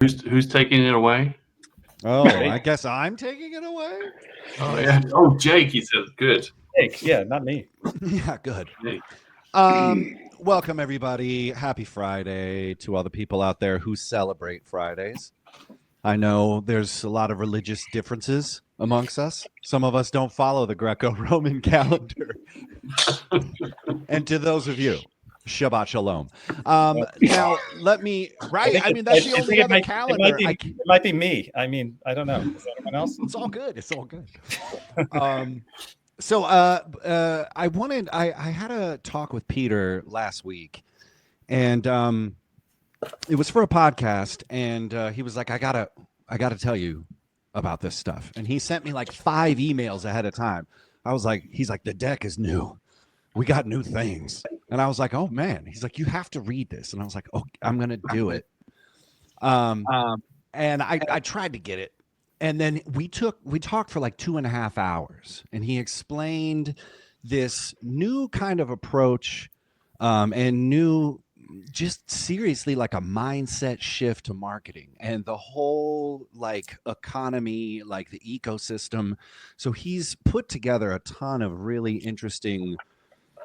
Who's taking it away? Oh, I guess I'm taking it away. Oh yeah. Oh, Jake, he says good. Jake, yeah, not me. Yeah, good. Jake. Welcome everybody. Happy Friday to all the people out there who celebrate Fridays. I know there's a lot of religious differences amongst us. Some of us don't follow the Greco-Roman calendar. And to those of you, Shabbat Shalom. Now, let me, right? I mean, that's the only other calendar. It might be me. I mean, I don't know. Is anyone else? It's all good. It's all good. I had a talk with Peter last week, and it was for a podcast, and he was like, I gotta tell you about this stuff. And he sent me like 5 emails ahead of time. I was like, he's like, the deck is new. We got new things. And I was like, oh man. He's like, you have to read this. And I was like, oh, I'm gonna do it. And I tried to get it. And then we talked for like 2.5 hours, and he explained this new kind of approach, and new, just seriously like a mindset shift to marketing and the whole like economy, like the ecosystem. So he's put together a ton of really interesting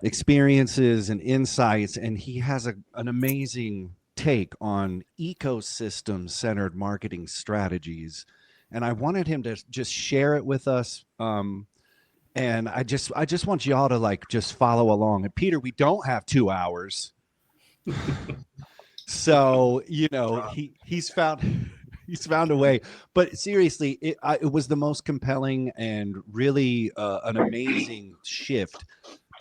experiences and insights, and he has an amazing take on ecosystem centered marketing strategies. And I wanted him to just share it with us. And I just want y'all to like just follow along. And Peter, we don't have 2 hours. So, you know, he's found a way. But seriously, it was the most compelling and really an amazing shift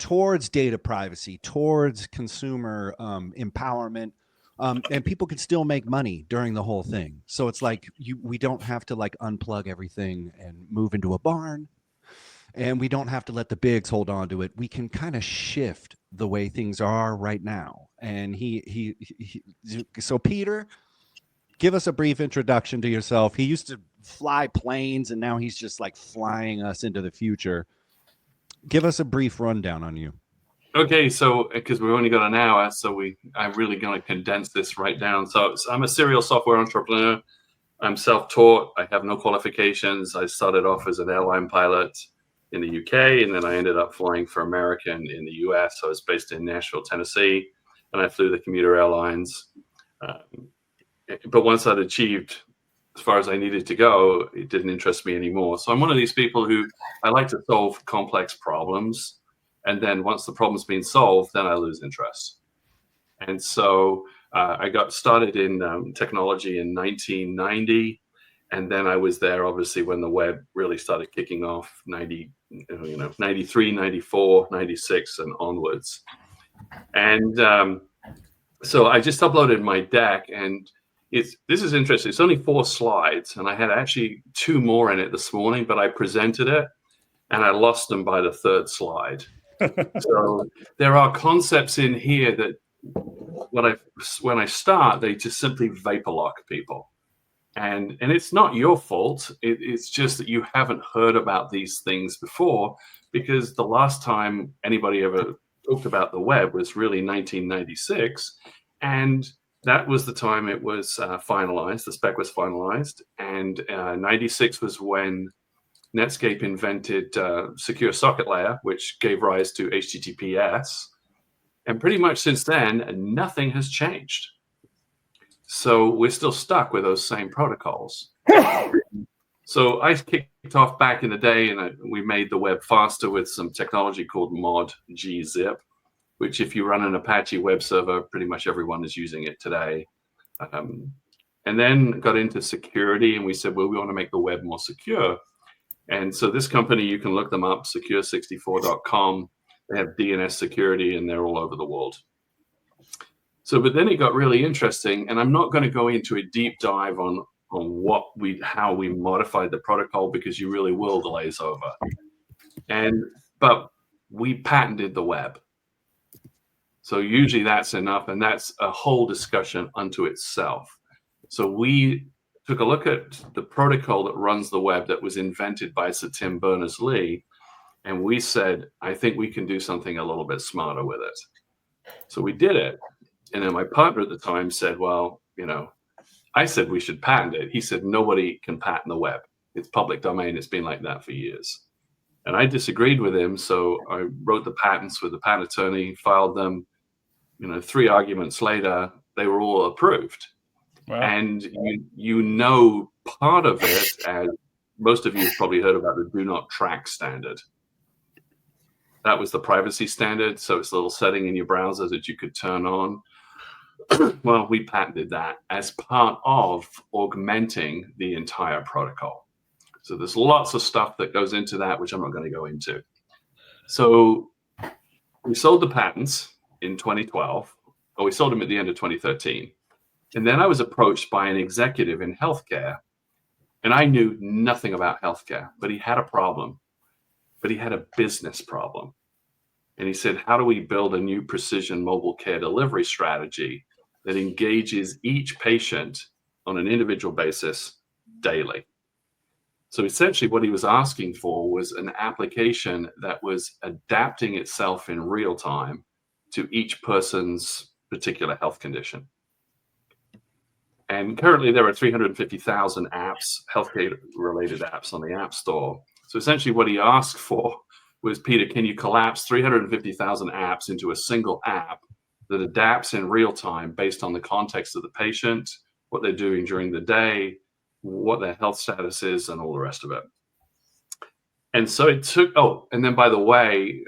towards data privacy, towards consumer empowerment. And people can still make money during the whole thing. So it's like we don't have to like unplug everything and move into a barn. And we don't have to let the bigs hold on to it. We can kind of shift the way things are right now. And so Peter, give us a brief introduction to yourself. He used to fly planes, and now he's just like flying us into the future. Give us a brief rundown on you. Okay, so because we've only got an hour, so I'm really going to condense this right down. So I'm a serial software entrepreneur. I'm self-taught. I have no qualifications. I started off as an airline pilot in the UK, and then I ended up flying for American in the US. So I was based in Nashville, Tennessee, and I flew the commuter airlines. But once I'd achieved as far as I needed to go, it didn't interest me anymore. So I'm one of these people who I like to solve complex problems. And then once the problem's been solved, then I lose interest. And so I got started in technology in 1990. And then I was there, obviously, when the web really started kicking off, 93, 94, 96, and onwards. And so I just uploaded my deck, and this is interesting. It's only 4 slides, and I had actually 2 more in it this morning, but I presented it, and I lost them by the 3rd slide. So there are concepts in here that when I start, they just simply vapor lock people. And it's not your fault. It's just that you haven't heard about these things before, because the last time anybody ever talked about the web was really 1996. And that was the time it was finalized. The spec was finalized. And 96 was when Netscape invented secure socket layer, which gave rise to HTTPS. And pretty much since then, nothing has changed. So we're still stuck with those same protocols. So I kicked off back in the day, and we made the web faster with some technology called mod gzip, which if you run an Apache web server, pretty much everyone is using it today. And then got into security, and we said, well, we want to make the web more secure. And so this company, you can look them up, secure64.com. They have DNS security, and they're all over the world. So, but then it got really interesting, and I'm not going to go into a deep dive on how we modified the protocol, because you really will glaze over. But we patented the web. So usually that's enough, and that's a whole discussion unto itself. So we took a look at the protocol that runs the web that was invented by Sir Tim Berners-Lee, and we said, I think we can do something a little bit smarter with it. So we did it. And then my partner at the time said, well, I said we should patent it. He said nobody can patent the web. It's public domain. It's been like that for years. And I disagreed with him, so I wrote the patents with the patent attorney, filed them. 3 arguments later, they were all approved. Wow. And part of it, as most of you have probably heard about the do not track standard. That was the privacy standard. So it's a little setting in your browser that you could turn on. Well, we patented that as part of augmenting the entire protocol. So there's lots of stuff that goes into that, which I'm not going to go into. So we sold the patents in 2012, or we sold them at the end of 2013. And then I was approached by an executive in healthcare, and I knew nothing about healthcare, but he had a problem, but he had a business problem. And he said, how do we build a new precision mobile care delivery strategy that engages each patient on an individual basis daily? So essentially what he was asking for was an application that was adapting itself in real time to each person's particular health condition. And currently there are 350,000 apps, healthcare related apps on the App Store. So essentially what he asked for was, Peter, can you collapse 350,000 apps into a single app that adapts in real time based on the context of the patient, what they're doing during the day, what their health status is, and all the rest of it. And so it took, and then by the way,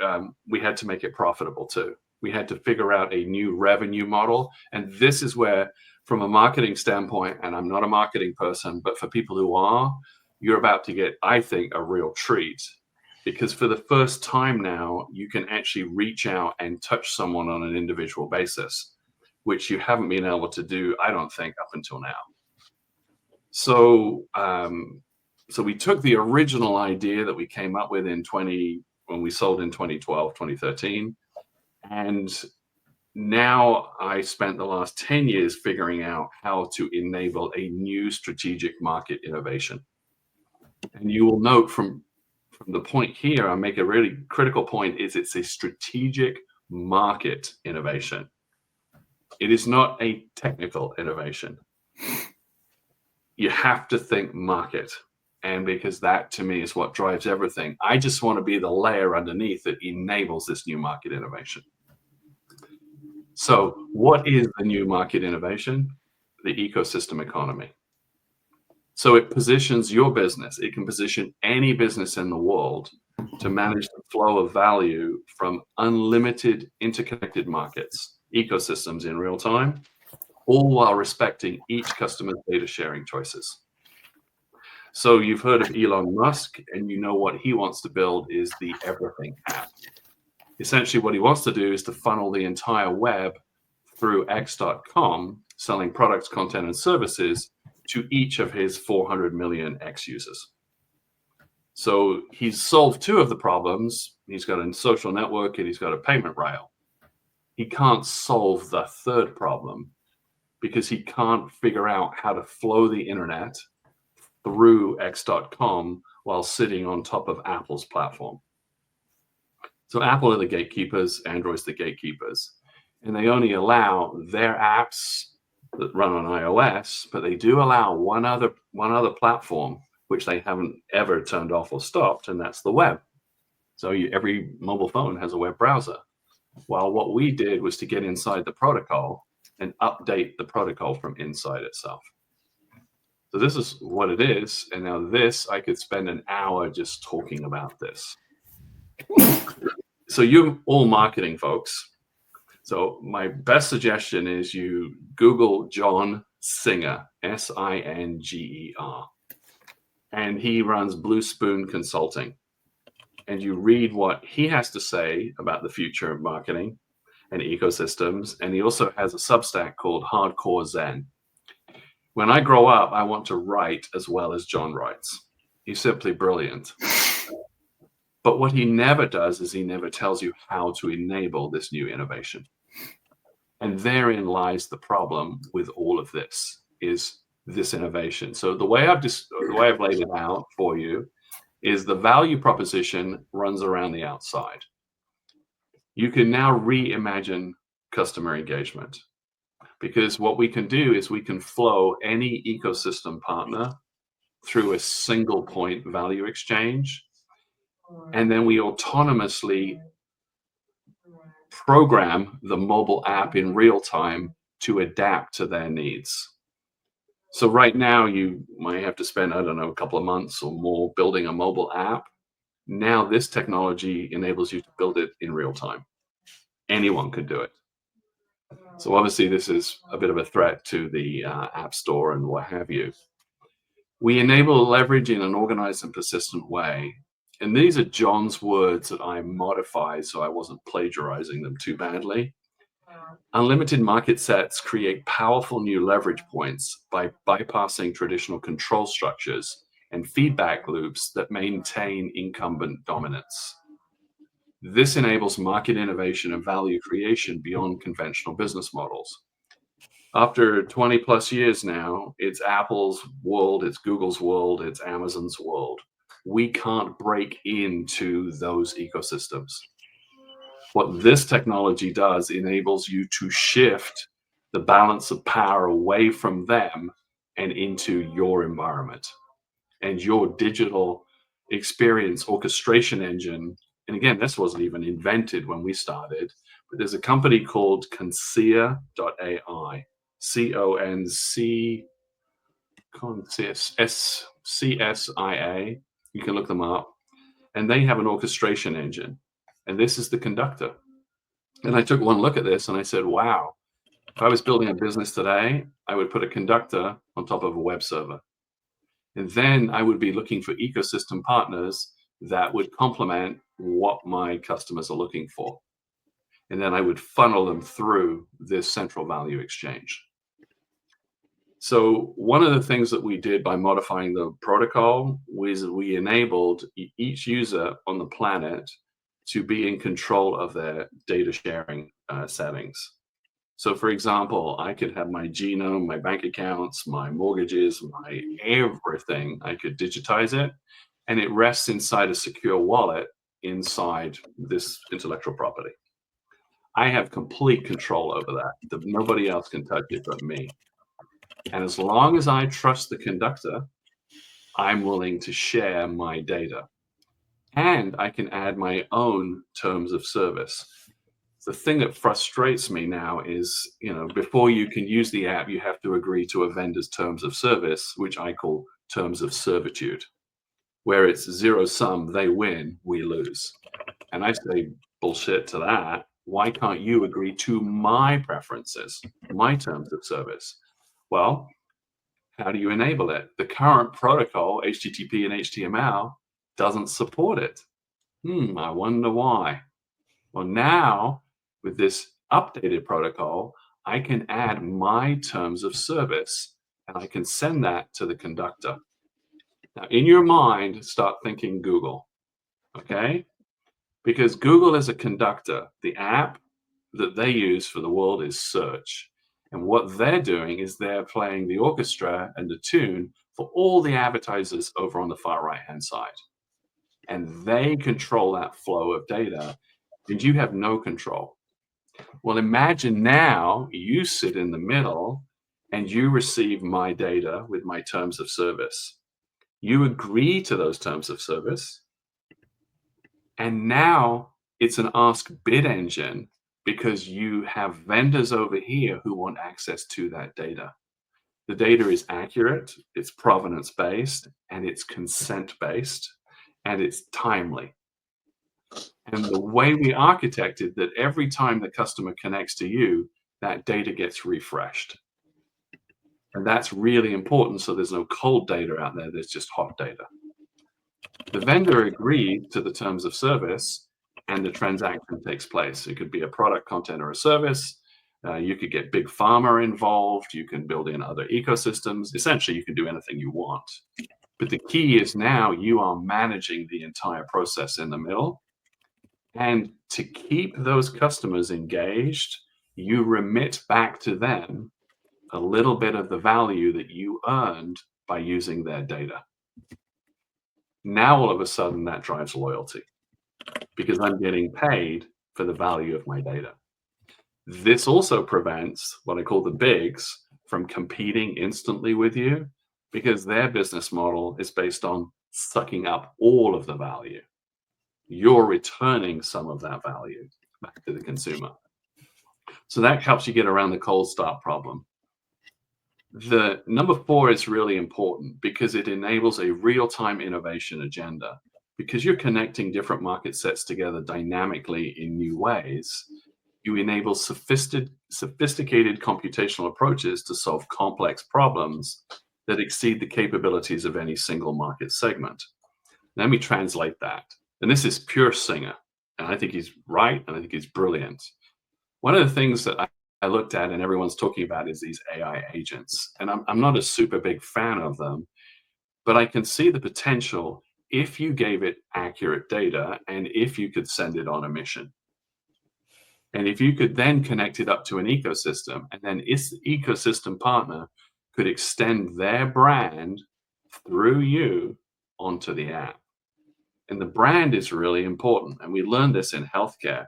we had to make it profitable too. We had to figure out a new revenue model. And this is where, from a marketing standpoint, and I'm not a marketing person, but for people who are, you're about to get, I think, a real treat. Because for the first time now, you can actually reach out and touch someone on an individual basis, which you haven't been able to do, I don't think, up until now. So we took the original idea that we came up with when we sold in 2012, 2013, and now I spent the last 10 years figuring out how to enable a new strategic market innovation. And you will note from the point here, I make a really critical point, is it's a strategic market innovation. It is not a technical innovation. You have to think market. And because that to me is what drives everything, I just want to be the layer underneath that enables this new market innovation. So what is the new market innovation? The ecosystem economy. So it positions your business. It can position any business in the world to manage the flow of value from unlimited interconnected markets, ecosystems in real time, all while respecting each customer's data sharing choices. So you've heard of Elon Musk, and you know what he wants to build is the everything app. Essentially what he wants to do is to funnel the entire web through X.com, selling products, content, and services to each of his 400 million X users. So he's solved 2 of the problems. He's got a social network and he's got a payment rail. He can't solve the 3rd problem because he can't figure out how to flow the internet through X.com while sitting on top of Apple's platform. So Apple are the gatekeepers, Android's the gatekeepers, and they only allow their apps that run on iOS, but they do allow one other platform which they haven't ever turned off or stopped, and that's the web. So every mobile phone has a web browser. Well, what we did was to get inside the protocol and update the protocol from inside itself. So this is what it is, and now this, I could spend an hour just talking about this. So you're all marketing folks. So my best suggestion is you Google John Singer, Singer, and he runs Blue Spoon Consulting. And you read what he has to say about the future of marketing and ecosystems. And he also has a Substack called Hardcore Zen. When I grow up, I want to write as well as John writes. He's simply brilliant. But what he never does is he never tells you how to enable this new innovation. And therein lies the problem with all of this, is this innovation. So the way I've laid it out for you is the value proposition runs around the outside. You can now reimagine customer engagement. because what we can do is we can flow any ecosystem partner through a single point value exchange, and then we autonomously program the mobile app in real time to adapt to their needs. So right now you might have to spend, I don't know, a couple of months or more building a mobile app. Now this technology enables you to build it in real time. Anyone could do it. So obviously this is a bit of a threat to the App Store and what have you. We enable leverage in an organized and persistent way. And these are John's words that I modified so I wasn't plagiarizing them too badly. Unlimited market sets create powerful new leverage points by bypassing traditional control structures and feedback loops that maintain incumbent dominance. This enables market innovation and value creation beyond conventional business models. After 20 plus years now, it's Apple's world, it's Google's world, it's Amazon's world. We can't break into those ecosystems. What this technology does enables you to shift the balance of power away from them and into your environment. And your digital experience orchestration engine, and again, this wasn't even invented when we started, but there's a company called Consia.ai, CONSIA. You can look them up. And they have an orchestration engine. And this is the conductor. And I took one look at this and I said, wow, if I was building a business today, I would put a conductor on top of a web server. And then I would be looking for ecosystem partners that would complement what my customers are looking for. And then I would funnel them through this central value exchange. So one of the things that we did by modifying the protocol was we enabled each user on the planet to be in control of their data sharing settings. So for example, I could have my genome, my bank accounts, my mortgages, my everything. I could digitize it, and it rests inside a secure wallet inside this intellectual property. I have complete control over that. Nobody else can touch it but me. And as long as I trust the conductor, I'm willing to share my data. And I can add my own terms of service. The thing that frustrates me now is, before you can use the app, you have to agree to a vendor's terms of service, which I call terms of servitude, where it's zero sum, they win, we lose. And I say bullshit to that. Why can't you agree to my preferences, my terms of service? Well, how do you enable it? The current protocol, HTTP and HTML, doesn't support it. I wonder why. Well, now with this updated protocol, I can add my terms of service and I can send that to the conductor. Now, in your mind, start thinking Google, okay? Because Google is a conductor. The app that they use for the world is search. And what they're doing is they're playing the orchestra and the tune for all the advertisers over on the far right-hand side. And they control that flow of data, and you have no control. Well, imagine now you sit in the middle and you receive my data with my terms of service. You agree to those terms of service, and now it's an ask bid engine because you have vendors over here who want access to that data. The data is accurate, it's provenance-based, and it's consent-based, and it's timely. And the way we architected that every time the customer connects to you, that data gets refreshed. And that's really important, so there's no cold data out there, there's just hot data. The vendor agreed to the terms of service, and the transaction takes place. It could be a product, content, or a service. You could get big pharma involved. You can build in other ecosystems. Essentially, you can do anything you want. But the key is now you are managing the entire process in the middle. And to keep those customers engaged, you remit back to them a little bit of the value that you earned by using their data. Now, all of a sudden, that drives loyalty because I'm getting paid for the value of my data. This also prevents what I call the bigs from competing instantly with you, because their business model is based on sucking up all of the value. You're returning some of that value back to the consumer. So that helps you get around the cold start problem. The number 4 is really important because it enables a real-time innovation agenda. Because you're connecting different market sets together dynamically in new ways, you enable sophisticated computational approaches to solve complex problems that exceed the capabilities of any single market segment. Let me translate that. And this is pure Singer. And I think he's right, and I think he's brilliant. One of the things that I looked at and everyone's talking about is these AI agents. And I'm not a super big fan of them, but I can see the potential if you gave it accurate data and if you could send it on a mission. And if you could then connect it up to an ecosystem, and then its ecosystem partner could extend their brand through you onto the app. And the brand is really important. And we learned this in healthcare,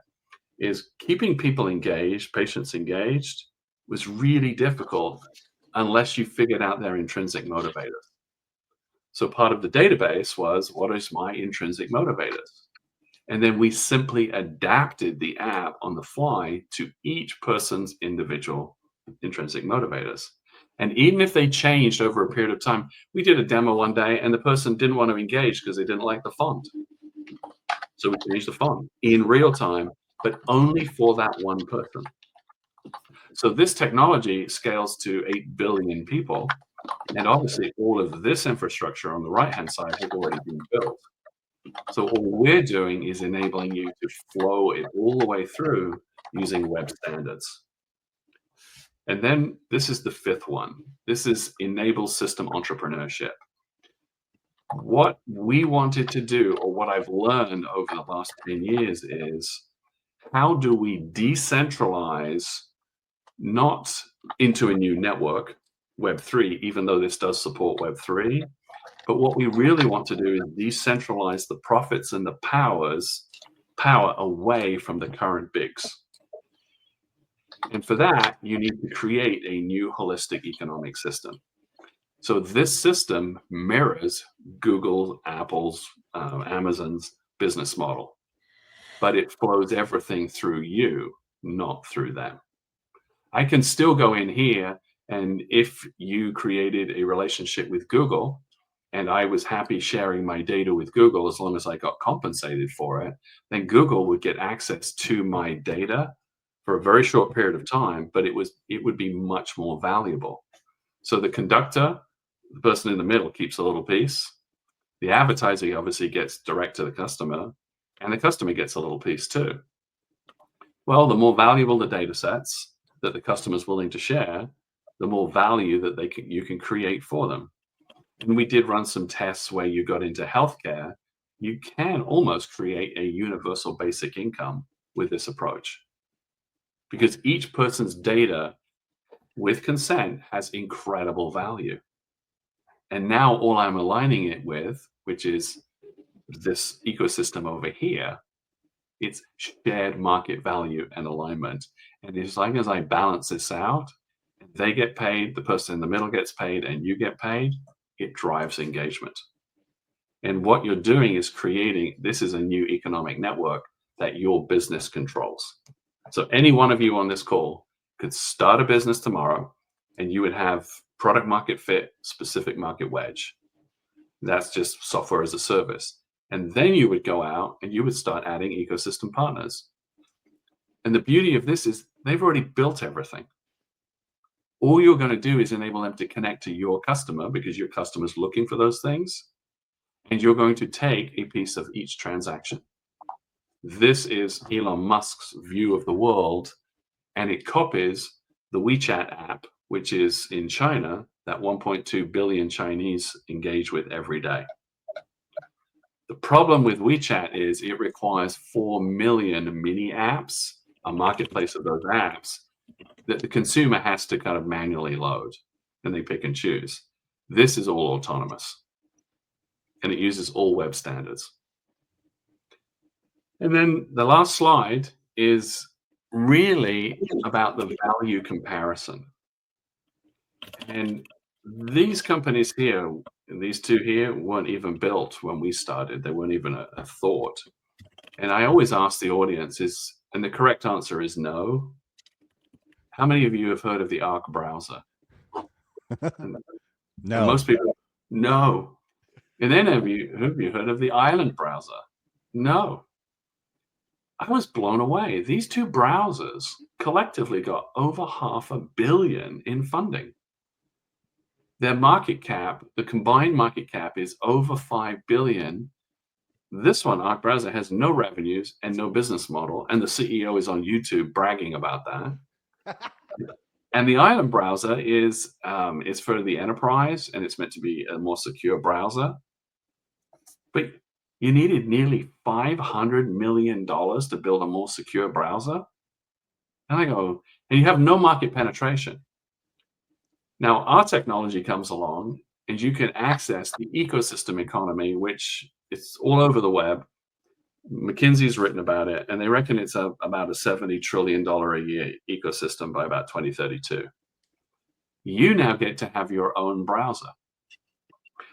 is keeping people engaged, patients engaged, was really difficult unless you figured out their intrinsic motivators. So part of the database was, what is my intrinsic motivators? And then we simply adapted the app on the fly to each person's individual intrinsic motivators. And even if they changed over a period of time, we did a demo one day and the person didn't want to engage because they didn't like the font. So we changed the font in real time, but only for that one person. So this technology scales to 8 billion people. And obviously all of this infrastructure on the right-hand side has already been built. So all we're doing is enabling you to flow it all the way through using web standards. And then this is the 5th one. This is enable system entrepreneurship. What we wanted to do, or what I've learned over the last 10 years, is how do we decentralize, not into a new network, Web3, even though this does support Web3, but what we really want to do is decentralize the profits and the power away from the current bigs. And for that, you need to create a new holistic economic system. So this system mirrors Google, Apple's, Amazon's business model, but it flows everything through you, not through them. I can still go in here, and if you created a relationship with Google, and I was happy sharing my data with Google as long as I got compensated for it, then Google would get access to my data for a very short period of time, but it would be much more valuable. So the conductor, the person in the middle, keeps a little piece. The advertiser obviously gets direct to the customer, and the customer gets a little piece too. Well, the more valuable the data sets that the customer is willing to share, the more value that you can create for them. And we did run some tests where you got into healthcare. You can almost create a universal basic income with this approach, because each person's data with consent has incredible value. And now all I'm aligning it with, which is this ecosystem over here, it's shared market value and alignment. And as long as I balance this out, they get paid, the person in the middle gets paid, and you get paid, it drives engagement. And what you're doing is this is a new economic network that your business controls. So any one of you on this call could start a business tomorrow, and you would have product market fit, specific market wedge. That's just software as a service. And then you would go out and you would start adding ecosystem partners. And the beauty of this is they've already built everything. All you're going to do is enable them to connect to your customer, because your customer's looking for those things, and you're going to take a piece of each transaction. This is Elon Musk's view of the world, and it copies the WeChat app, which is in China, that 1.2 billion Chinese engage with every day. The problem with WeChat is it requires 4 million mini apps, a marketplace of those apps, that the consumer has to kind of manually load, and they pick and choose. This is all autonomous, and it uses all web standards. And then the last slide is really about the value comparison. And these companies here, these two here, weren't even built when we started. They weren't even a thought. And I always ask the audience and the correct answer is no. How many of you have heard of the Arc browser? And No. most people, no. And then have you heard of the Island browser? No. I was blown away. These two browsers collectively got over $500 million in funding. Their market cap, the combined market cap, is over $5 billion. This one, Arc Browser, has no revenues and no business model, and the CEO is on YouTube bragging about that. And the Island browser is for the enterprise, and it's meant to be a more secure browser. But you needed nearly $500 million to build a more secure browser. And I go, and you have no market penetration. Now, our technology comes along, and you can access the ecosystem economy, which it's all over the web. McKinsey's written about it, and they reckon it's about a $70 trillion a year ecosystem by about 2032. You now get to have your own browser.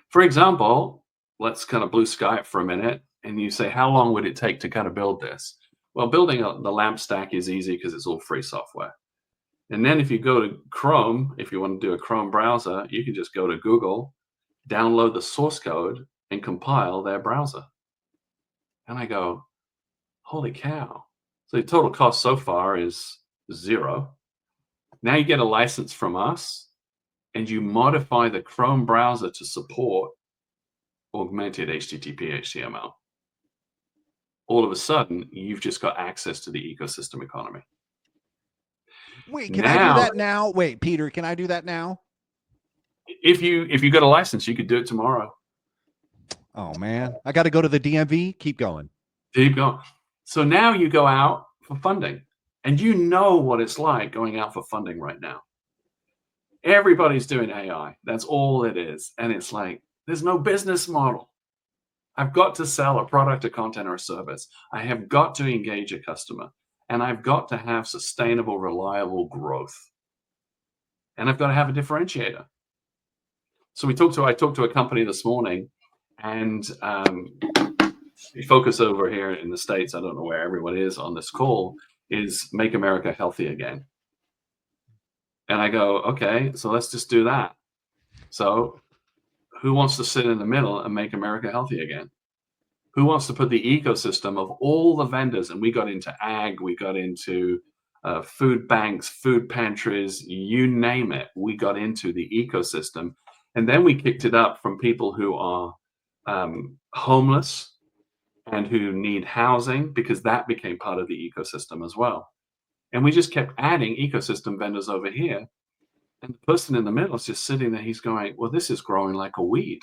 For example, let's kind of blue sky it for a minute, and you say, how long would it take to kind of build this? Well, building the LAMP stack is easy because it's all free software. And then if you go to Chrome, if you want to do a Chrome browser, you can just go to Google, download the source code, and compile their browser. And I go, holy cow. So the total cost so far is $0. Now you get a license from us, and you modify the Chrome browser to support augmented HTTP HTML. All of a sudden, you've just got access to the ecosystem economy. Wait, can I do that now? Wait, Peter, can I do that now? If you got a license, you could do it tomorrow. Oh man, I got to go to the DMV. Keep going. Keep going. So now you go out for funding, and you know what it's like going out for funding right now. Everybody's doing AI. That's all it is. And it's like, there's no business model. I've got to sell a product, a content, or a service. I have got to engage a customer, and I've got to have sustainable, reliable growth. And I've got to have a differentiator. So I talked to a company this morning, and we focus over here in the States. I don't know where everyone is on this call, is Make America Healthy Again. And I go, okay, so let's just do that. So who wants to sit in the middle and make America healthy again? Who wants to put the ecosystem of all the vendors? And we got into ag, we got into food banks, food pantries, you name it. We got into the ecosystem. And then we kicked it up from people who are homeless and who need housing, because that became part of the ecosystem as well. And we just kept adding ecosystem vendors over here. And the person in the middle is just sitting there. He's going, well, this is growing like a weed.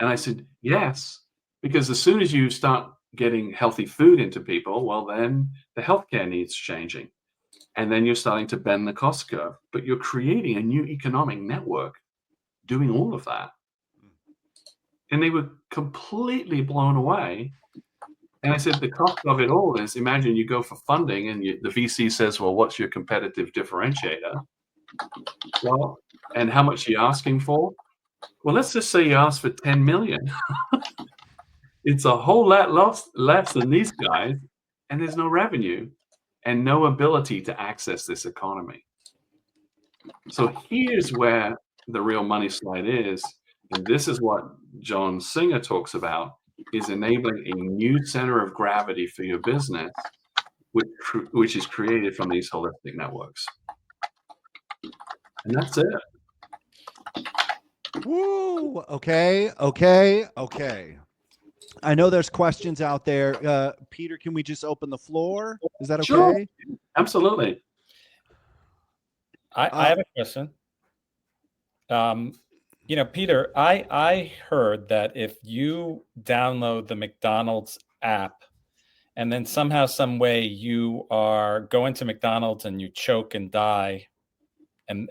And I said, yes, because as soon as you start getting healthy food into people, well, then the healthcare needs changing. And then you're starting to bend the cost curve. But you're creating a new economic network doing all of that. And they were completely blown away. And I said, the cost of it all is, imagine you go for funding and the VC says, well, what's your competitive differentiator? Well, and how much are you asking for? Well, let's just say you ask for 10 million. It's a whole lot less than these guys, and there's no revenue and no ability to access this economy. So here's where the real money slide is. And this is what John Singer talks about, is enabling a new center of gravity for your business, which is created from these holistic networks. And that's it. Woo! Okay. I know there's questions out there. Peter, can we just open the floor? Is that okay? Sure. Absolutely. I have a question. Peter, I heard that if you download the McDonald's app and then somehow, some way you are going to McDonald's and you choke and die, and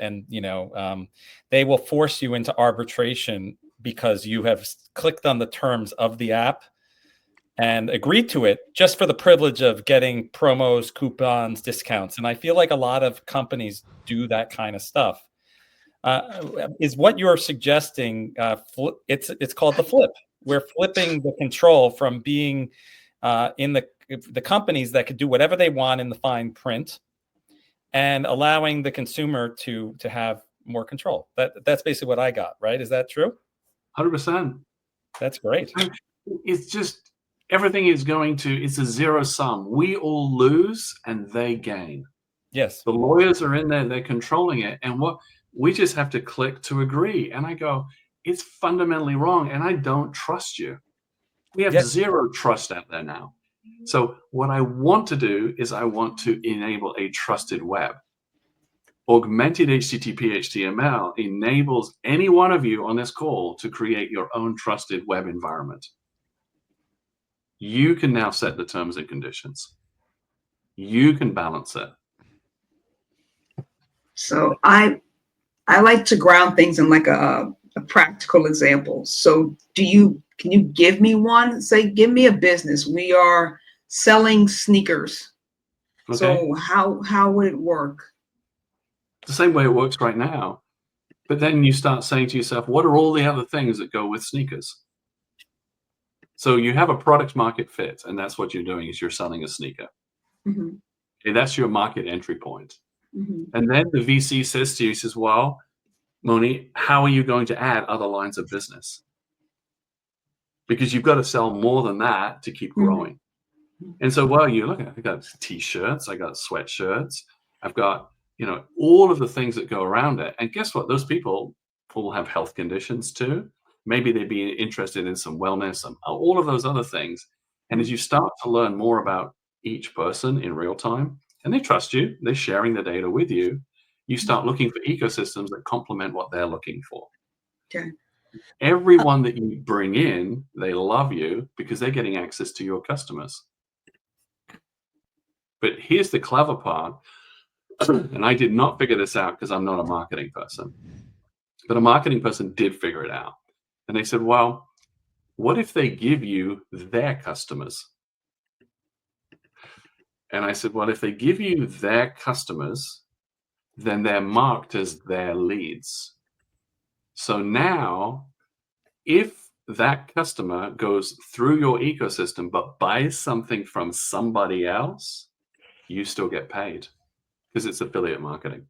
they will force you into arbitration because you have clicked on the terms of the app. and agreed to it just for the privilege of getting promos, coupons, discounts. And I feel like a lot of companies do that kind of stuff. Is what you're suggesting? It's called the flip. We're flipping the control from being in the companies that could do whatever they want in the fine print, and allowing the consumer to have more control. That's basically what I got. Right? Is that true? 100%. That's great. It's just everything is it's a zero sum. We all lose and they gain. Yes. The lawyers are in there, they're controlling it. And we just have to click to agree. And I go, it's fundamentally wrong. And I don't trust you. We have zero trust out there now. So what I want to do is I want to enable a trusted web. Augmented HTTP HTML enables any one of you on this call to create your own trusted web environment. You can now set the terms and conditions. You can balance it. So I like to ground things in like a practical example. So can you give me one? Say, give me a business. We are selling sneakers. Okay. So how would it work? The same way it works right now. But then you start saying to yourself, what are all the other things that go with sneakers? So you have a product market fit, and that's what you're doing is you're selling a sneaker. Mm-hmm. Okay, that's your market entry point. Mm-hmm. And then the VC says to you, he says, well, Moni, how are you going to add other lines of business? Because you've got to sell more than that to keep growing. Mm-hmm. And so, well, you look at, I got t-shirts, I got sweatshirts, I've got, all of the things that go around it. And guess what? Those people will have health conditions too. Maybe they'd be interested in some wellness, all of those other things. And as you start to learn more about each person in real time, and they trust you, they're sharing the data with you, you start looking for ecosystems that complement what they're looking for. Okay. Everyone that you bring in, they love you because they're getting access to your customers. But here's the clever part. And I did not figure this out because I'm not a marketing person. But a marketing person did figure it out. And they said, well, what if they give you their customers? And I said, well, if they give you their customers, then they're marked as their leads. So now, if that customer goes through your ecosystem but buys something from somebody else, you still get paid because it's affiliate marketing.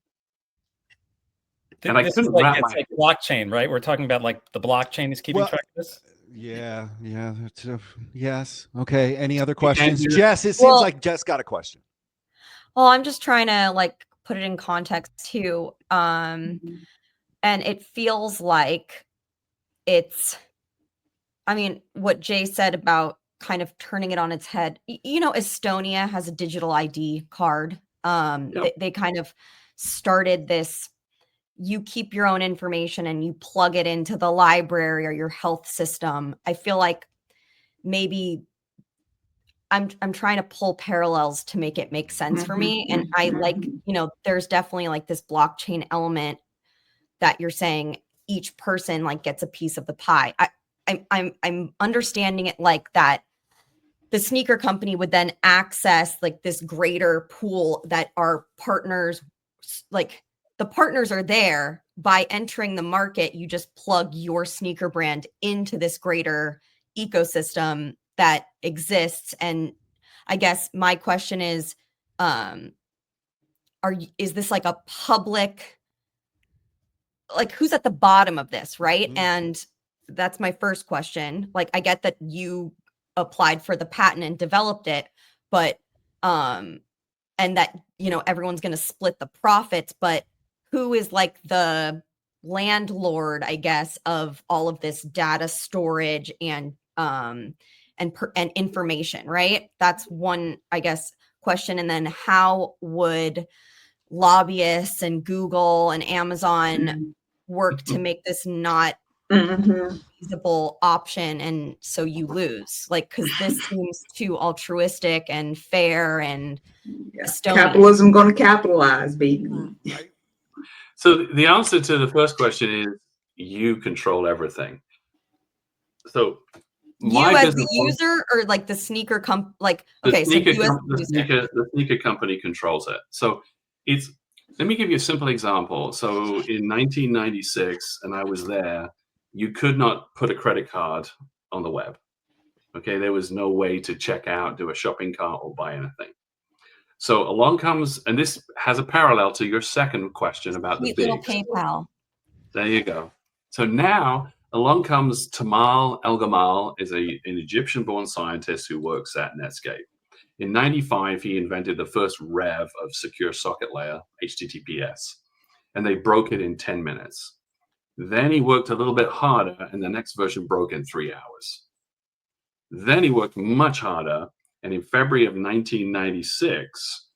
And this is like, it's like blockchain, right? We're talking about like the blockchain is keeping track of this. Yeah. Yes. Okay. Any other questions? Jess, it seems like Jess got a question. Well, I'm just trying to like put it in context too. And it feels like what Jay said about kind of turning it on its head. Estonia has a digital ID card. They kind of started this, you keep your own information and you plug it into the library or your health system. I feel like maybe I'm trying to pull parallels to make it make sense for me. And I like, there's definitely like this blockchain element that you're saying each person like gets a piece of the pie. I'm understanding it like that. The sneaker company would then access like this greater pool that our partners, like the partners are there. By entering the market, you just plug your sneaker brand into this greater ecosystem that exists. And I guess my question is, is this like a public, like who's at the bottom of this, right? Mm-hmm. And that's my first question. Like, I get that you applied for the patent and developed it, but and that everyone's going to split the profits, but who is like the landlord, I guess, of all of this data storage and information, right? That's one, I guess, question. And then how would lobbyists and Google and Amazon work to make this not feasible option, and so you lose, like, because this seems too altruistic and fair and capitalism going to capitalize, baby. So the answer to the first question is you control everything. So You My as business the model- user, or like the sneaker like the okay, so sneaker, you as com- the user. the sneaker company controls it. So it's, let me give you a simple example. So in 1996, and I was there, you could not put a credit card on the web. Okay, there was no way to check out, do a shopping cart, or buy anything. So along comes, and this has a parallel to your second question about the Sweet little bigs. PayPal. There you go. So now along comes Tamal El Gamal, is an Egyptian-born scientist who works at Netscape. In 95, he invented the first rev of secure socket layer, HTTPS, and they broke it in 10 minutes. Then he worked a little bit harder, and the next version broke in 3 hours. Then he worked much harder, and in February of 1996,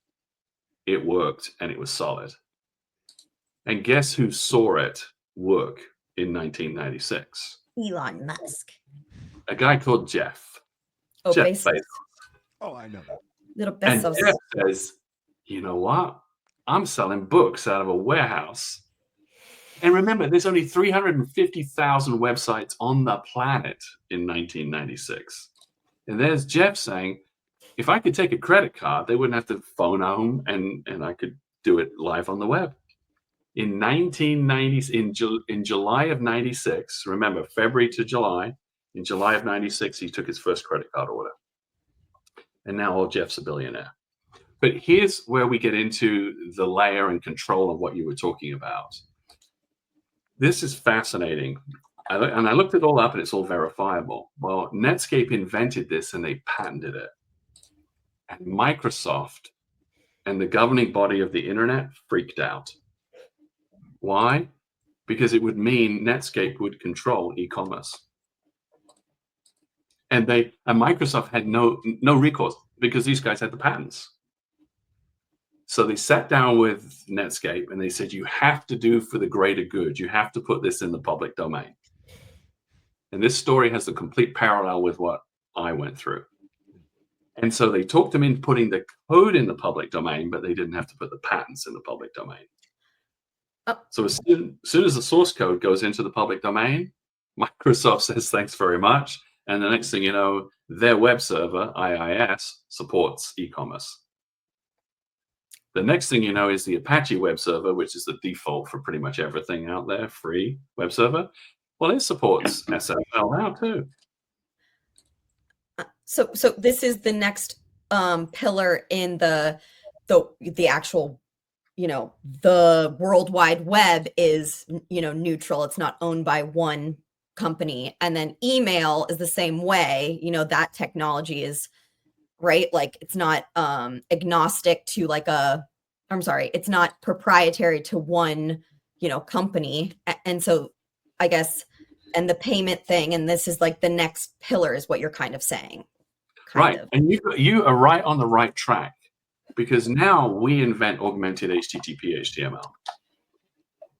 it worked, and it was solid. And guess who saw it work in 1996? Elon Musk. A guy called Jeff. Oh, Jeff Bezos. Bezos. Oh, I know that. Little And Bezos. Jeff says, you know what? I'm selling books out of a warehouse. And remember, there's only 350,000 websites on the planet in 1996. And there's Jeff saying, if I could take a credit card, they wouldn't have to phone home, and I could do it live on the web. In 1990, in July of 96, remember, February to July, in July of 96, he took his first credit card order. And now old Jeff's a billionaire. But here's where we get into the layer and control of what you were talking about. This is fascinating. And I looked it all up, and it's all verifiable. Well, Netscape invented this, and they patented it. And Microsoft and the governing body of the internet freaked out. Why? Because it would mean Netscape would control e-commerce. And Microsoft had no recourse because these guys had the patents. So they sat down with Netscape and they said, you have to do for the greater good. You have to put this in the public domain. And this story has a complete parallel with what I went through. And so they talked them into putting the code in the public domain, but they didn't have to put the patents in the public domain. So as soon as the source code goes into the public domain, Microsoft says, thanks very much. And the next thing you know, their web server, IIS, supports e-commerce. The next thing you know is the Apache web server, which is the default for pretty much everything out there, free web server. Well, it supports SSL now too. So this is the next pillar in the actual, the World Wide Web is, neutral. It's not owned by one company. And then email is the same way. That technology is right. Like it's not agnostic to it's not proprietary to one, company. And so I guess, and the payment thing, and this is like the next pillar is what you're kind of saying. Right. And you are right on the right track, because now we invent augmented HTTP HTML.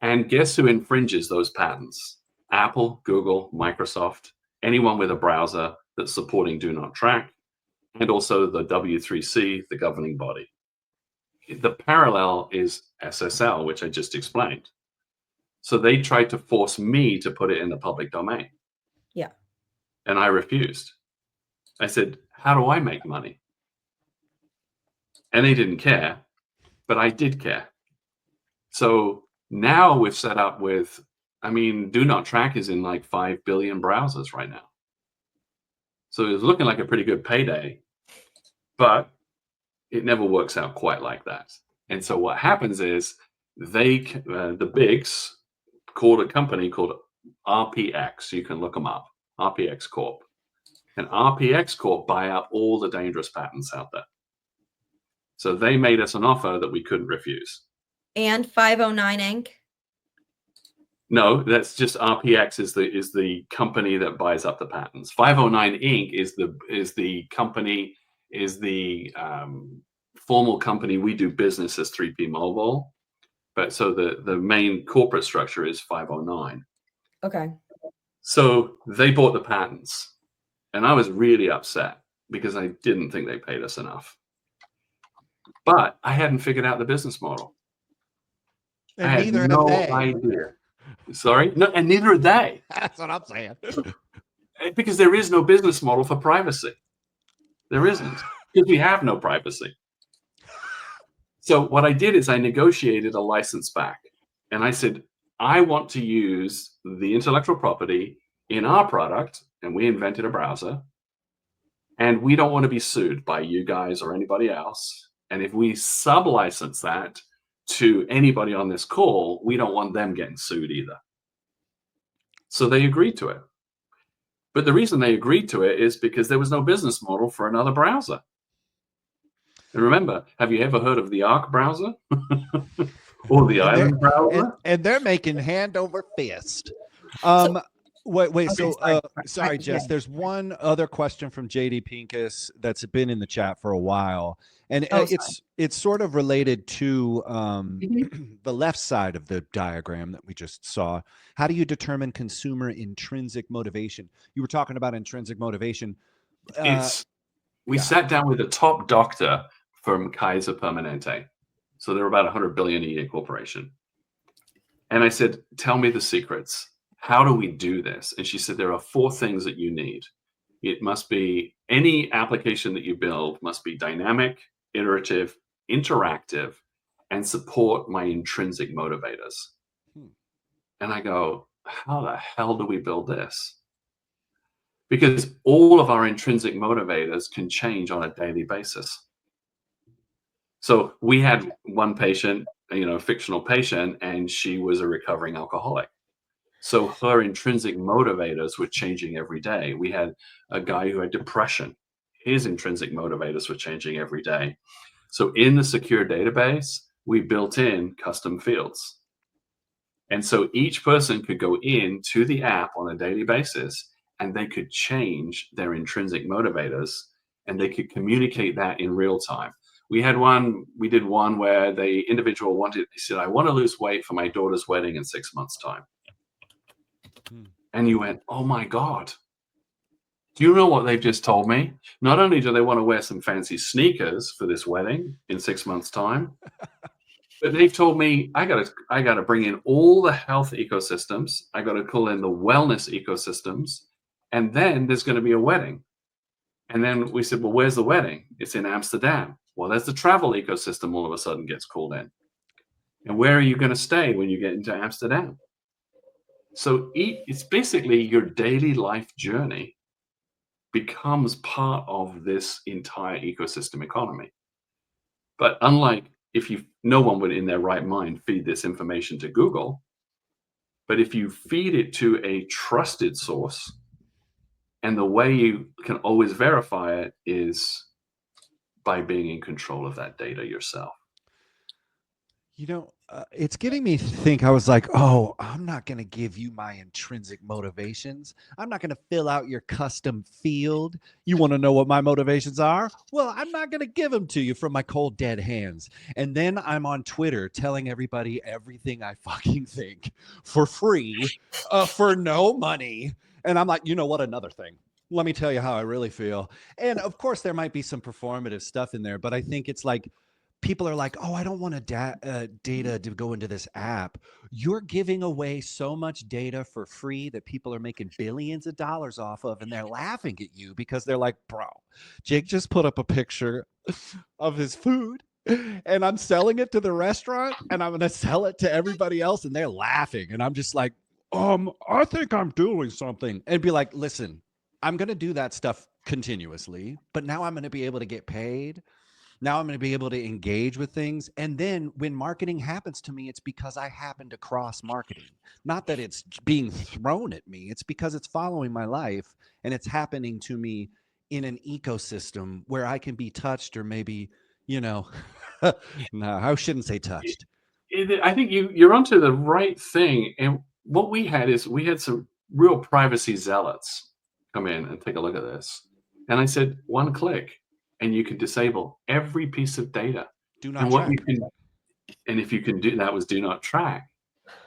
And guess who infringes those patents? Apple, Google, Microsoft, anyone with a browser that's supporting do not track, and also the W3C, the governing body. The parallel is SSL, which I just explained. So they tried to force me to put it in the public domain. Yeah. And I refused. I said, how do I make money? And they didn't care, but I did care. So now we've set up with, do not track is in like 5 billion browsers right now. So it's looking like a pretty good payday, but it never works out quite like that. And so what happens is the bigs called a company called RPX. You can look them up, RPX Corp. And RPX Corp buy up all the dangerous patents out there. So they made us an offer that we couldn't refuse. And 509 Inc. No, that's just RPX is the company that buys up the patents. 509 Inc. is the company, is the formal company. We do business as 3P Mobile, but so the main corporate structure is 509. Okay. So they bought the patents, and I was really upset because I didn't think they paid us enough. But I hadn't figured out the business model. And I had neither no have they. idea. Sorry? No, and neither are they. That's what I'm saying. Because there is no business model for privacy. There isn't, because we have no privacy. So what I did is I negotiated a license back, and I said, I want to use the intellectual property in our product, and we invented a browser, and we don't want to be sued by you guys or anybody else. And if we sub-license that to anybody on this call, we don't want them getting sued either. So they agreed to it. But the reason they agreed to it is because there was no business model for another browser. And remember, have you ever heard of the Arc browser? Or the Island browser? And they're making hand over fist. Wait. So, sorry, Jess. There's one other question from JD Pincus that's been in the chat for a while, and it's sort of related to the left side of the diagram that we just saw. How do you determine consumer intrinsic motivation? You were talking about intrinsic motivation. We sat down with the top doctor from Kaiser Permanente. So they're about 100 billion a year corporation. And I said, tell me the secrets. How do we do this? And she said, there are 4 things that you need. It must be, any application that you build must be dynamic, iterative, interactive, and support my intrinsic motivators. And I go, how the hell do we build this? Because all of our intrinsic motivators can change on a daily basis. So we had one patient, a fictional patient, and she was a recovering alcoholic. So her intrinsic motivators were changing every day. We had a guy who had depression. His intrinsic motivators were changing every day. So in the secure database, we built in custom fields. And so each person could go in to the app on a daily basis, and they could change their intrinsic motivators, and they could communicate that in real time. We did one where the individual he said, I want to lose weight for my daughter's wedding in 6 months' time. And you went, oh my God. Do you know what they've just told me? Not only do they want to wear some fancy sneakers for this wedding in 6 months' time, but they've told me I gotta bring in all the health ecosystems. I got to pull in the wellness ecosystems, and then there's going to be a wedding. And then we said, well, where's the wedding? It's in Amsterdam. Well, there's the travel ecosystem all of a sudden gets called in. And where are you going to stay when you get into Amsterdam? So it's basically your daily life journey becomes part of this entire ecosystem economy. But unlike no one would in their right mind feed this information to Google, but if you feed it to a trusted source, and the way you can always verify it is by being in control of that data yourself. It's getting me to think. I was like, oh, I'm not going to give you my intrinsic motivations. I'm not going to fill out your custom field. You want to know what my motivations are? Well, I'm not going to give them to you from my cold, dead hands. And then I'm on Twitter telling everybody everything I fucking think for free, for no money. And I'm like, you know what? Another thing. Let me tell you how I really feel. And of course, there might be some performative stuff in there, but I think it's like, people are like, oh, I don't want data to go into this app. You're giving away so much data for free that people are making billions of dollars off of, and they're laughing at you because they're like, bro, Jake just put up a picture of his food, and I'm selling it to the restaurant, and I'm going to sell it to everybody else, and they're laughing. And I'm just like, I think I'm doing something. And be like, listen, I'm going to do that stuff continuously, but now I'm going to be able to get paid. Now I'm going to be able to engage with things. And then when marketing happens to me, it's because I happen to cross marketing. Not that it's being thrown at me. It's because it's following my life, and it's happening to me in an ecosystem where I can be touched, or maybe, no, I shouldn't say touched. I think you're onto the right thing. And what we had some real privacy zealots come in and take a look at this. And I said, one click, and you can disable every piece of data. Do not track. And if you can do that, was do not track.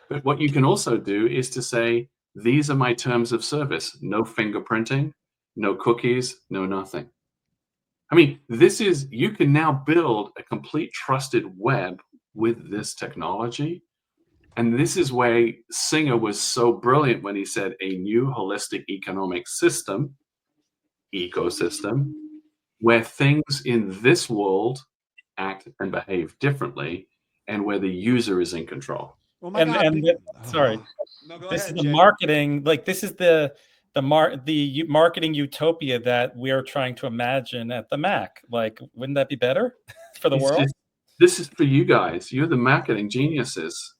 But what you can also do is to say, these are my terms of service. No fingerprinting, no cookies, no nothing. I mean, you can now build a complete trusted web with this technology. And this is where Singer was so brilliant when he said a new holistic economic system, ecosystem, where things in this world act and behave differently and where the user is in control. Oh my God. Sorry, No, go this ahead, is the Jay. marketing. Like this is the marketing utopia that we are trying to imagine at the Mac. Like, wouldn't that be better for the world? This is for you guys. You're the marketing geniuses.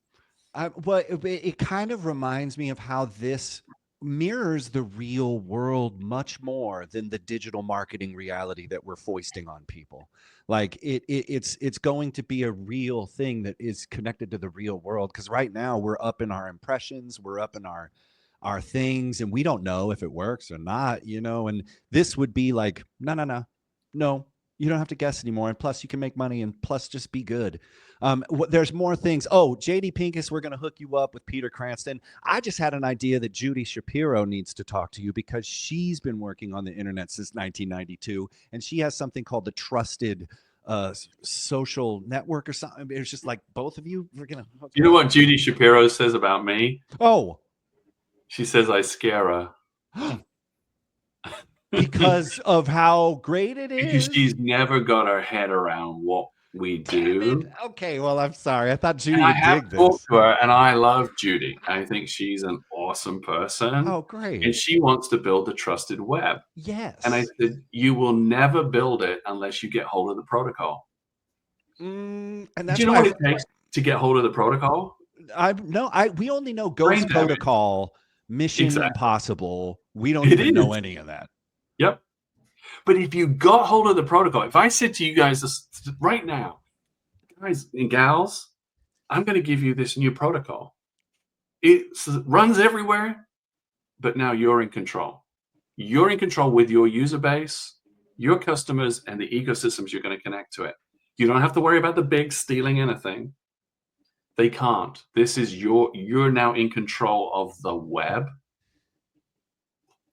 Well, it kind of reminds me of how this mirrors the real world much more than the digital marketing reality that we're foisting on people. Like it's going to be a real thing that is connected to the real world, because right now we're up in our impressions, we're up in our things, and we don't know if it works or not, and this would be like, no, you don't have to guess anymore, and plus you can make money, and plus just be good. There's more things. Oh, JD Pincus, we're going to hook you up with Peter Cranston. I just had an idea that Judy Shapiro needs to talk to you, because she's been working on the internet since 1992, and she has something called the Trusted Social Network or something. It's just like both of you, we're going to hook You know what Judy Shapiro says about me? Oh. She says I scare her. Because of how great it is? Because she's never got her head around what we do. Okay, well, I'm sorry. I thought Judy I would have dig this. talked to her, and I love Judy. I think she's an awesome person. Oh, great. And she wants to build the trusted web. Yes. And I said, you will never build it unless you get hold of the protocol. And Do that's you know what it takes to get hold of the protocol? We only know Ghost Protocol, Mission Impossible. We don't even know any of that. Yep. But if you got hold of the protocol, if I said to you guys this right now, guys and gals, I'm going to give you this new protocol. It runs everywhere, but now you're in control. You're in control with your user base, your customers, and the ecosystems you're going to connect to it. You don't have to worry about the bigs stealing anything. They can't. This is you're now in control of the web.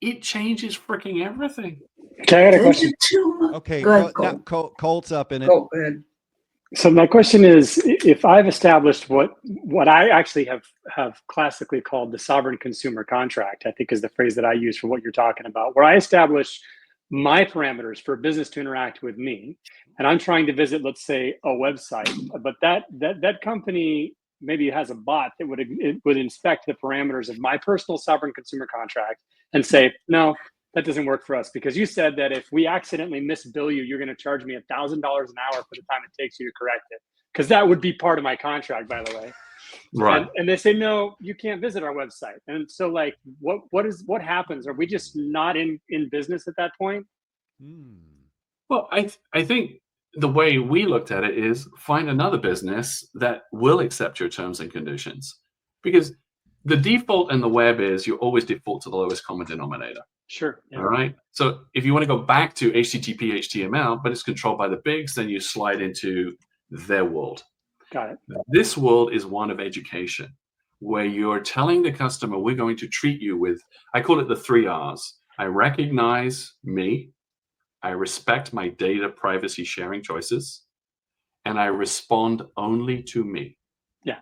It changes freaking everything. Okay, I got a question. Okay, Go now Colt's up in it. Go ahead. So my question is, if I've established what I actually have classically called the sovereign consumer contract, I think is the phrase that I use for what you're talking about, where I establish my parameters for a business to interact with me, and I'm trying to visit, let's say, a website, but that company maybe has a bot that would inspect the parameters of my personal sovereign consumer contract and say, no, that doesn't work for us, because you said that if we accidentally misbill you, you're going to charge me $1,000 an hour for the time it takes you to correct it, because that would be part of my contract, by the way. Right. And they say, no, you can't visit our website. And so, like, what happens? Are we just not in business at that point? Well, I think the way we looked at it is find another business that will accept your terms and conditions, because the default in the web is you always default to the lowest common denominator. Sure. Yeah. All right. So if you want to go back to HTTP, HTML, but it's controlled by the bigs, then you slide into their world. Got it. This world is one of education, where you're telling the customer, we're going to treat you with, I call it the 3 R's. I recognize me, I respect my data privacy sharing choices, and I respond only to me. Yeah.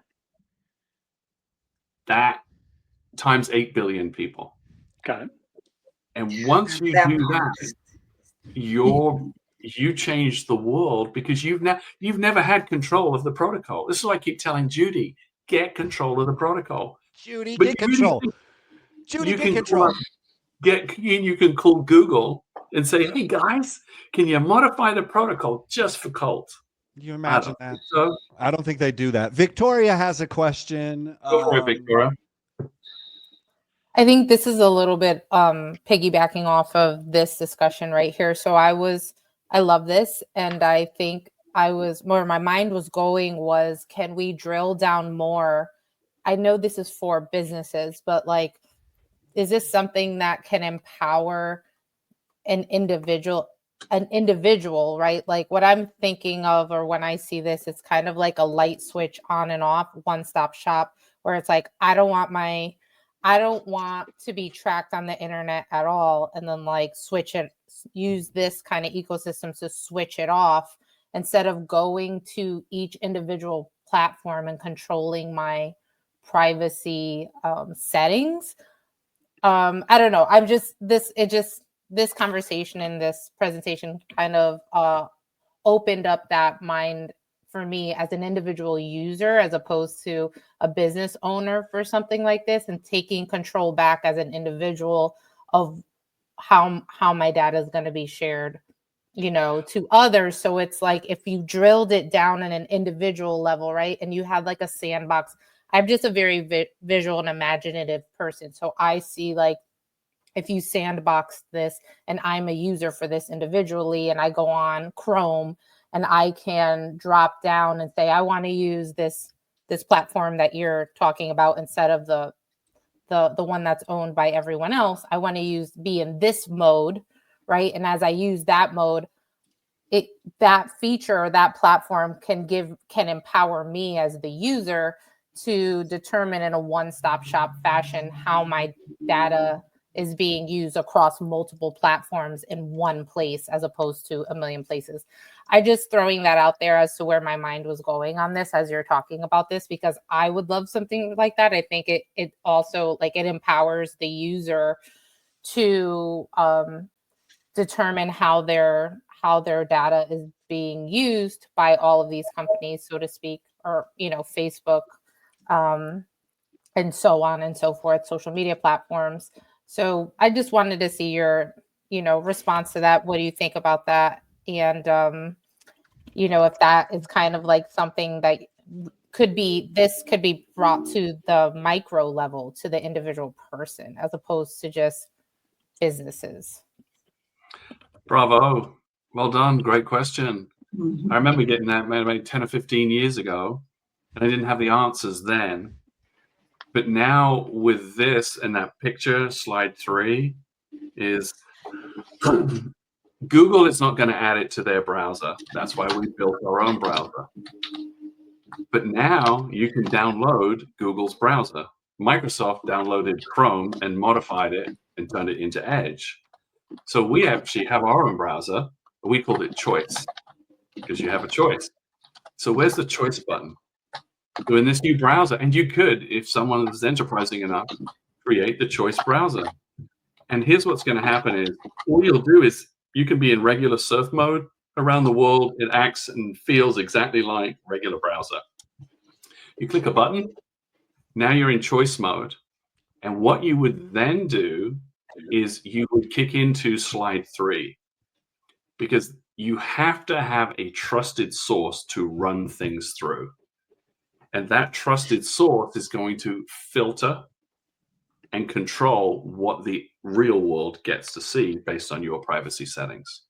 That times 8 billion people. Got it. And once you do that, you change the world, because you've never had control of the protocol. This is why I keep telling Judy, get control of the protocol. Judy, get control. Judy, get control. You can call Google and say, hey guys, can you modify the protocol just for Colt? Can you imagine that? So I don't think they do that. Victoria has a question. Go for it, Victoria. I think this is a little bit piggybacking off of this discussion right here. So I love this. And I think where my mind was going was, can we drill down more? I know this is for businesses, but like, is this something that can empower an individual, right? Like what I'm thinking of, or when I see this, it's kind of like a light switch on and off, one-stop shop, where it's like, I don't want to be tracked on the internet at all. And then like switch it, use this kind of ecosystem to switch it off, instead of going to each individual platform and controlling my privacy settings. I don't know. This conversation and this presentation kind of opened up that mind for me as an individual user, as opposed to a business owner for something like this, and taking control back as an individual of how my data is going to be shared, to others. So it's like, if you drilled it down in an individual level, right, and you had like a sandbox. I'm just a very visual and imaginative person. So I see, like, if you sandbox this and I'm a user for this individually, and I go on Chrome and I can drop down and say, I want to use this platform that you're talking about instead of the one that's owned by everyone else. I want to be in this mode, right? And as I use that mode, that feature or that platform can empower me as the user to determine in a one-stop shop fashion how my data is being used across multiple platforms in one place, as opposed to a million places. I just throwing that out there as to where my mind was going on this as you're talking about this, because I would love something like that. I think it also, like, it empowers the user to determine how their data is being used by all of these companies, so to speak, or Facebook, and so on and so forth, social media platforms. So I just wanted to see your, response to that. What do you think about that? And, if that is kind of like something that could be brought to the micro level, to the individual person, as opposed to just businesses. Bravo. Well done. Great question. I remember getting that maybe 10 or 15 years ago, and I didn't have the answers then. But now with this and that picture, slide 3, is Google is not going to add it to their browser. That's why we built our own browser. But now you can download Google's browser. Microsoft downloaded Chrome and modified it and turned it into Edge. So we actually have our own browser. We called it Choice, because you have a choice. So where's the choice button? So in this new browser, and you could, if someone is enterprising enough, create the Choice browser. And here's what's going to happen is, all you'll do is, you can be in regular surf mode around the world. It acts and feels exactly like regular browser. You click a button, now you're in choice mode. And what you would then do is you would kick into slide 3, because you have to have a trusted source to run things through. And that trusted source is going to filter and control what the real world gets to see based on your privacy settings.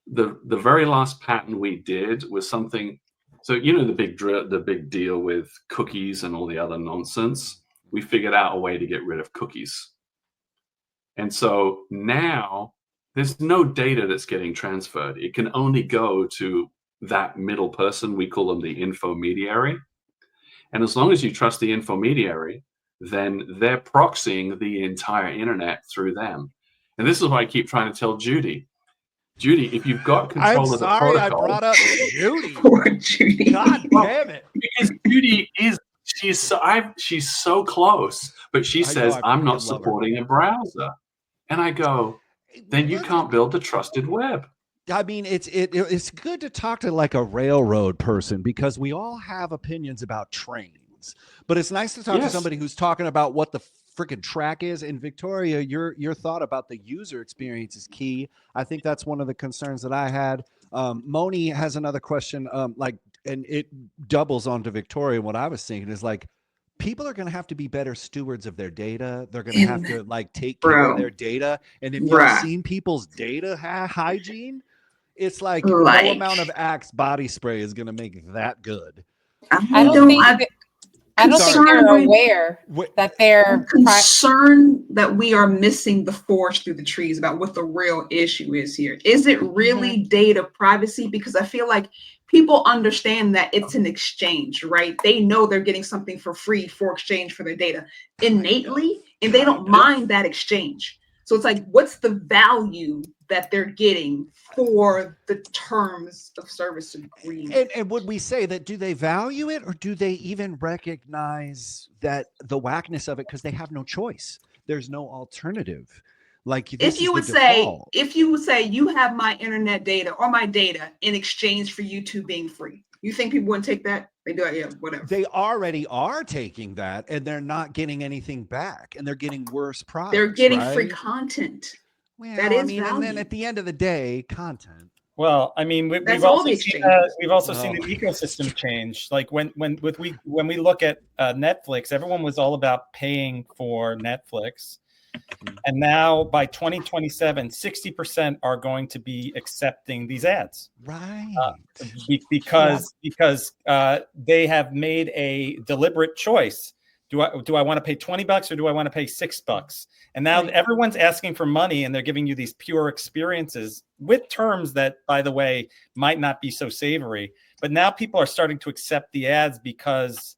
The very last patent we did was something, so the big deal with cookies and all the other nonsense. We figured out a way to get rid of cookies. And so now there's no data that's getting transferred. It can only go to that middle person. We call them the infomediary. And as long as you trust the infomediary, then they're proxying the entire internet through them. And this is why I keep trying to tell Judy, if you've got control of the protocol. I brought up Judy. Poor Judy. God damn it. Because Judy she's so close, but she says, I'm not supporting a browser. And I go, then you can't build the trusted web. I mean, it's good to talk to like a railroad person, because we all have opinions about trains, but it's nice to talk to somebody who's talking about what the freaking track is. And Victoria, your thought about the user experience is key. I think that's one of the concerns that I had. Moni has another question, and it doubles onto Victoria. What I was thinking is, like, people are going to have to be better stewards of their data. They're going to have to take care of their data. And if you've seen people's data hygiene, it's like no amount of Axe body spray is going to make that good. I don't think they're aware that they're concerned that we are missing the forest through the trees about what the real issue is here. Is it really data privacy? Because I feel like people understand that it's an exchange, right? They know they're getting something for free for exchange for their data innately, and they don't mind that exchange. So it's like, what's the value that they're getting for the terms of service agreement? And would we say that, do they value it, or do they even recognize that the whackness of it because they have no choice? There's no alternative. Like, this If you is the would say, default. if you would say you have my internet data or my data in exchange for YouTube being free, you think people wouldn't take that? They do it, yeah, whatever. They already are taking that, and they're not getting anything back, and they're getting worse products. They're getting right? free content. Well, That is I mean, and then value. at the end of the day, content. Well, I mean, That's we've all also the seen exchanges. we've also seen the ecosystem change. Like when we look at Netflix, everyone was all about paying for Netflix, and now by 2027, 60% are going to be accepting these ads, Right. because they have made a deliberate choice. Do I want to pay $20 or do I want to pay $6? And now everyone's asking for money, and they're giving you these pure experiences with terms that, by the way, might not be so savory. But now people are starting to accept the ads because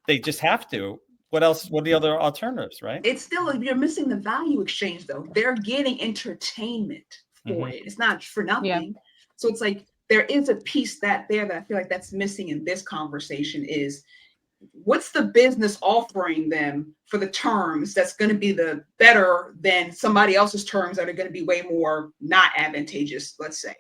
they just have to. What else? What are the other alternatives, right? It's still, you're missing the value exchange though. They're getting entertainment for it. It's not for nothing. Yeah. So it's like there is a piece that I feel like that's missing in this conversation is, what's the business offering them for the terms that's going to be the better than somebody else's terms that are going to be way more not advantageous. Let's say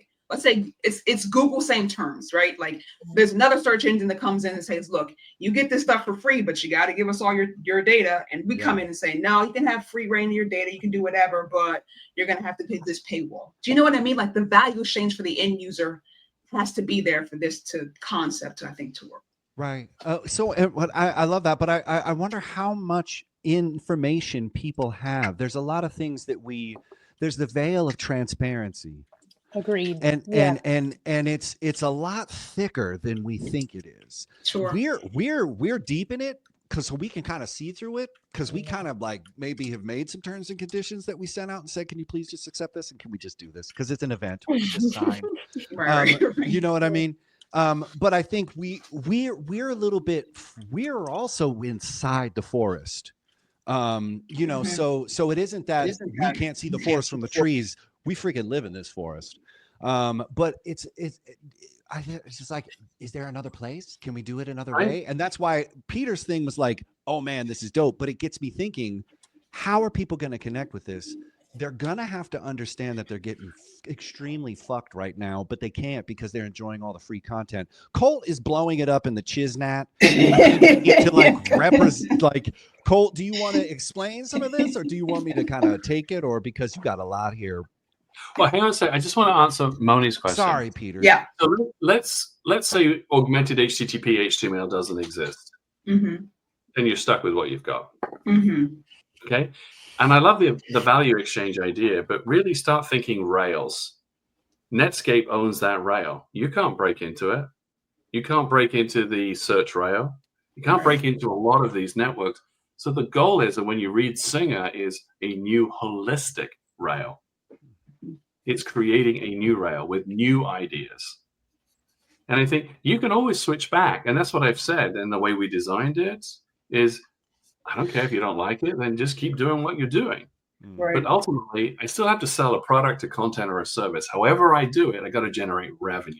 it's Google same terms, right? Like there's another search engine that comes in and says, look, you get this stuff for free, but you got to give us all your data. And we come in and say, no, you can have free reign of your data. You can do whatever, but you're going to have to pay this paywall. Do you know what I mean? Like the value exchange for the end user has to be there for this concept, I think, to work. Right. So what I love that, but I wonder how much information people have. There's a lot of things that there's the veil of transparency. Agreed. And it's a lot thicker than we think it is. Sure. We're deep in it because we can kind of see through it, because we kind of like maybe have made some terms and conditions that we sent out and said, can you please just accept this, and can we just do this because it's an event, we can just sign. Right. You know what I mean? But I think we're a little bit, we're also inside the forest. You know, so it isn't that we can't see the forest from the trees. We freaking live in this forest. But it's just like, is there another place? Can we do it another way? And that's why Peter's thing was like, oh man, this is dope. But it gets me thinking, how are people going to connect with this? They're going to have to understand that they're getting extremely fucked right now, but they can't because they're enjoying all the free content. Colt is blowing it up in the Chiznat. To like represent, like, Colt, do you want to explain some of this, or do you want me to kind of take it, or because you got a lot here? Well, hang on a second. I just want to answer Moni's question. Sorry, Peter. Yeah. So let's say augmented HTTP HTML doesn't exist, and you're stuck with what you've got. Okay. And I love the value exchange idea, but really start thinking rails. Netscape owns that rail. You can't break into it. You can't break into the search rail. You can't break into a lot of these networks. So the goal is that when you read Singer is a new holistic rail. It's creating a new rail with new ideas. And I think you can always switch back. And that's what I've said. And the way we designed it is, I don't care if you don't like it, then just keep doing what you're doing. Right. But ultimately, I still have to sell a product, a content, or a service. However I do it, I got to generate revenue.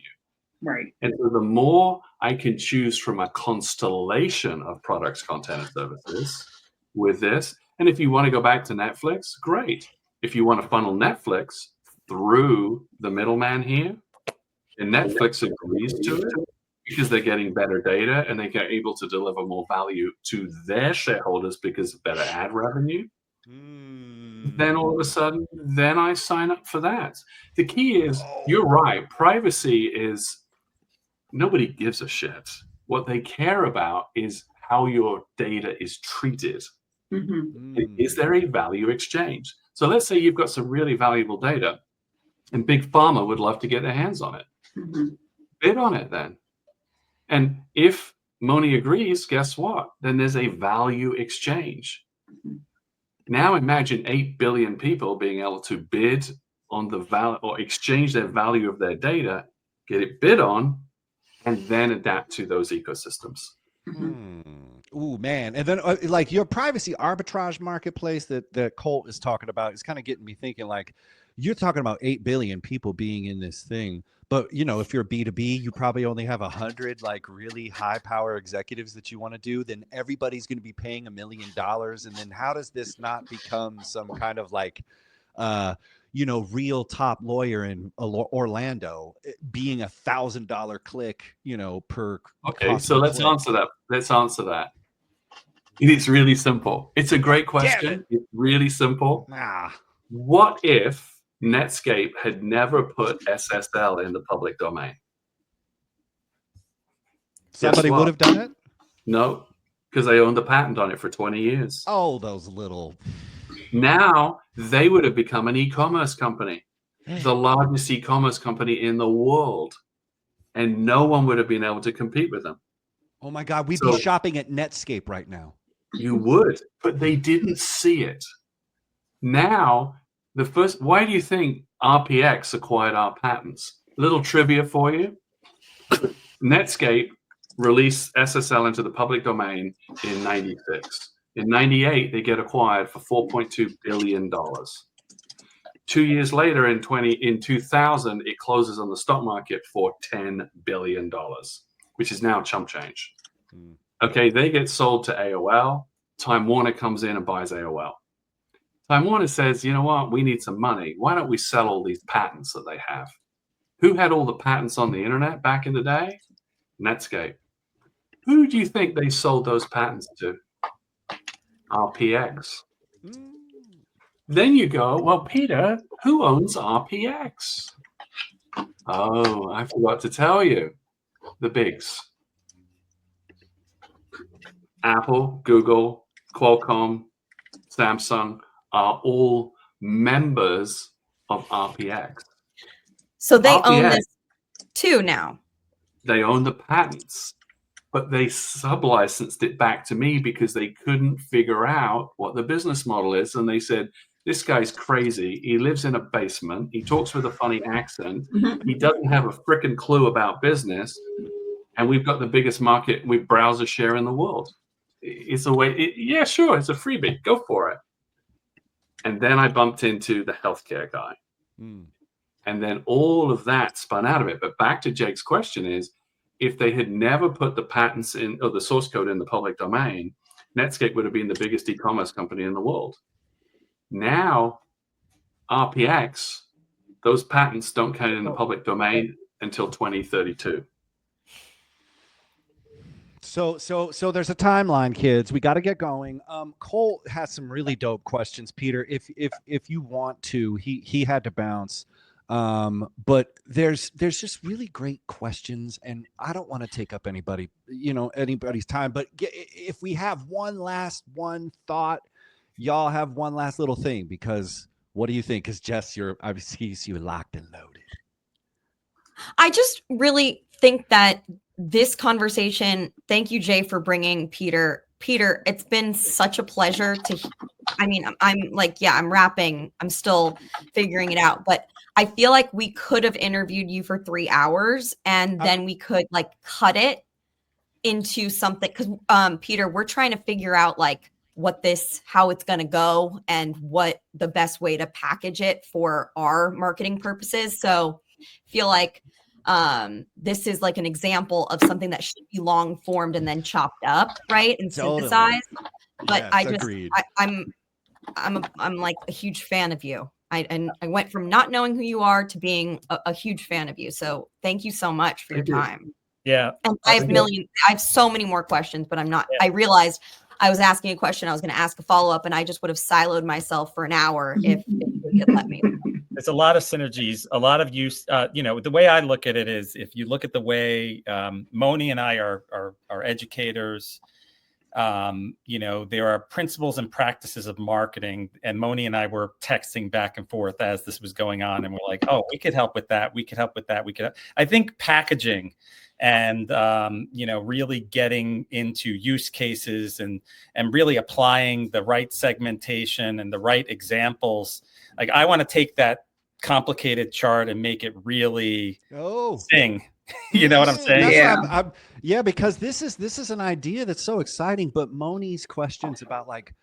Right. And so the more I can choose from a constellation of products, content, and services with this, and if you want to go back to Netflix, great. If you want to funnel Netflix through the middleman here, and Netflix agrees to it, because they're getting better data and they get able to deliver more value to their shareholders because of better ad revenue, then all of a sudden, then I sign up for that. The key is, you're right, privacy is, nobody gives a shit. What they care about is how your data is treated. Is there a value exchange? So let's say you've got some really valuable data and Big Pharma would love to get their hands on it. Bid on it then. And if Moni agrees, guess what? Then there's a value exchange. Now imagine 8 billion people being able to bid on the value or exchange their value of their data, get it bid on, and then adapt to those ecosystems. Ooh, man. And then like your privacy arbitrage marketplace that Colt is talking about is kind of getting me thinking, like, you're talking about 8 billion people being in this thing. But, you know, if you're B2B, you probably only have 100 like really high power executives that you want to do. Then everybody's going to be paying $1 million. And then how does this not become some kind of like, you know, real top lawyer in Orlando being $1,000 click, you know, per. Okay, so let's answer that. Let's answer that. It's really simple. It's a great question. It's really simple. What if Netscape had never put SSL in the public domain? Somebody would have done it? No, because they owned the patent on it for 20 years. Oh, those little. Now they would have become an e-commerce company, the largest e-commerce company in the world, and no one would have been able to compete with them. Oh my God, we'd be shopping at Netscape right now. You would, but they didn't see it. Now, why do you think RPX acquired our patents? A little trivia for you. Netscape released SSL into the public domain in 96. In 98, they get acquired for $4.2 billion. 2 years later, in 2000, it closes on the stock market for $10 billion, which is now chump change. Okay, they get sold to AOL. Time Warner comes in and buys AOL. Time Warner says, you know what, we need some money. Why don't we sell all these patents that they have? Who had all the patents on the internet back in the day? Netscape. Who do you think they sold those patents to? RPX. Then you go, well, Peter, who owns RPX? Oh, I forgot to tell you. The bigs. Apple, Google, Qualcomm, Samsung are all members of RPX. So they own this too now. They own the patents, but they sub-licensed it back to me because they couldn't figure out what the business model is. And they said, this guy's crazy. He lives in a basement. He talks with a funny accent. He doesn't have a frickin' clue about business. And we've got the biggest market with browser share in the world. It's a way, yeah, sure, it's a freebie. Go for it. And then I bumped into the healthcare guy. And then all of that spun out of it. But back to Jake's question is, if they had never put the patents in or the source code in the public domain, Netscape would have been the biggest e-commerce company in the world. Now, RPX, those patents don't count in the public domain until 2032. So there's a timeline, kids. We got to get going. Cole has some really dope questions, Peter. If you want to, he had to bounce. But there's just really great questions, and I don't want to take up anybody's time. But if we have one thought, y'all have one last little thing, because what do you think? Because Jess, you're locked and loaded. I just really think that this conversation, thank you, Jay, for bringing Peter. Peter, it's been such a pleasure I'm wrapping. I'm still figuring it out, but I feel like we could have interviewed you for 3 hours and then we could like cut it into something. Cause Peter, we're trying to figure out like how it's going to go and what the best way to package it for our marketing purposes. So I feel like this is like an example of something that should be long formed and then chopped up, right, and synthesized. But yes, I'm like a huge fan of you. I went from not knowing who you are to being a huge fan of you. So thank you so much for your time. Yeah, and I have so many more questions, but I'm not. Yeah. I realized I was asking a question, I was going to ask a follow up, and I just would have siloed myself for an hour if you could let me. There's a lot of synergies, a lot of use. The way I look at it is, if you look at the way Moni and I are educators, there are principles and practices of marketing. And Moni and I were texting back and forth as this was going on, and we're like, "Oh, we could help with that. We could help with that. We could." I think packaging and really getting into use cases and really applying the right segmentation and the right examples. Like, I want to take that complicated chart and make it really sing. You know what I'm saying? That's Yeah. what yeah, because this is an idea that's so exciting. But Moni's questions about like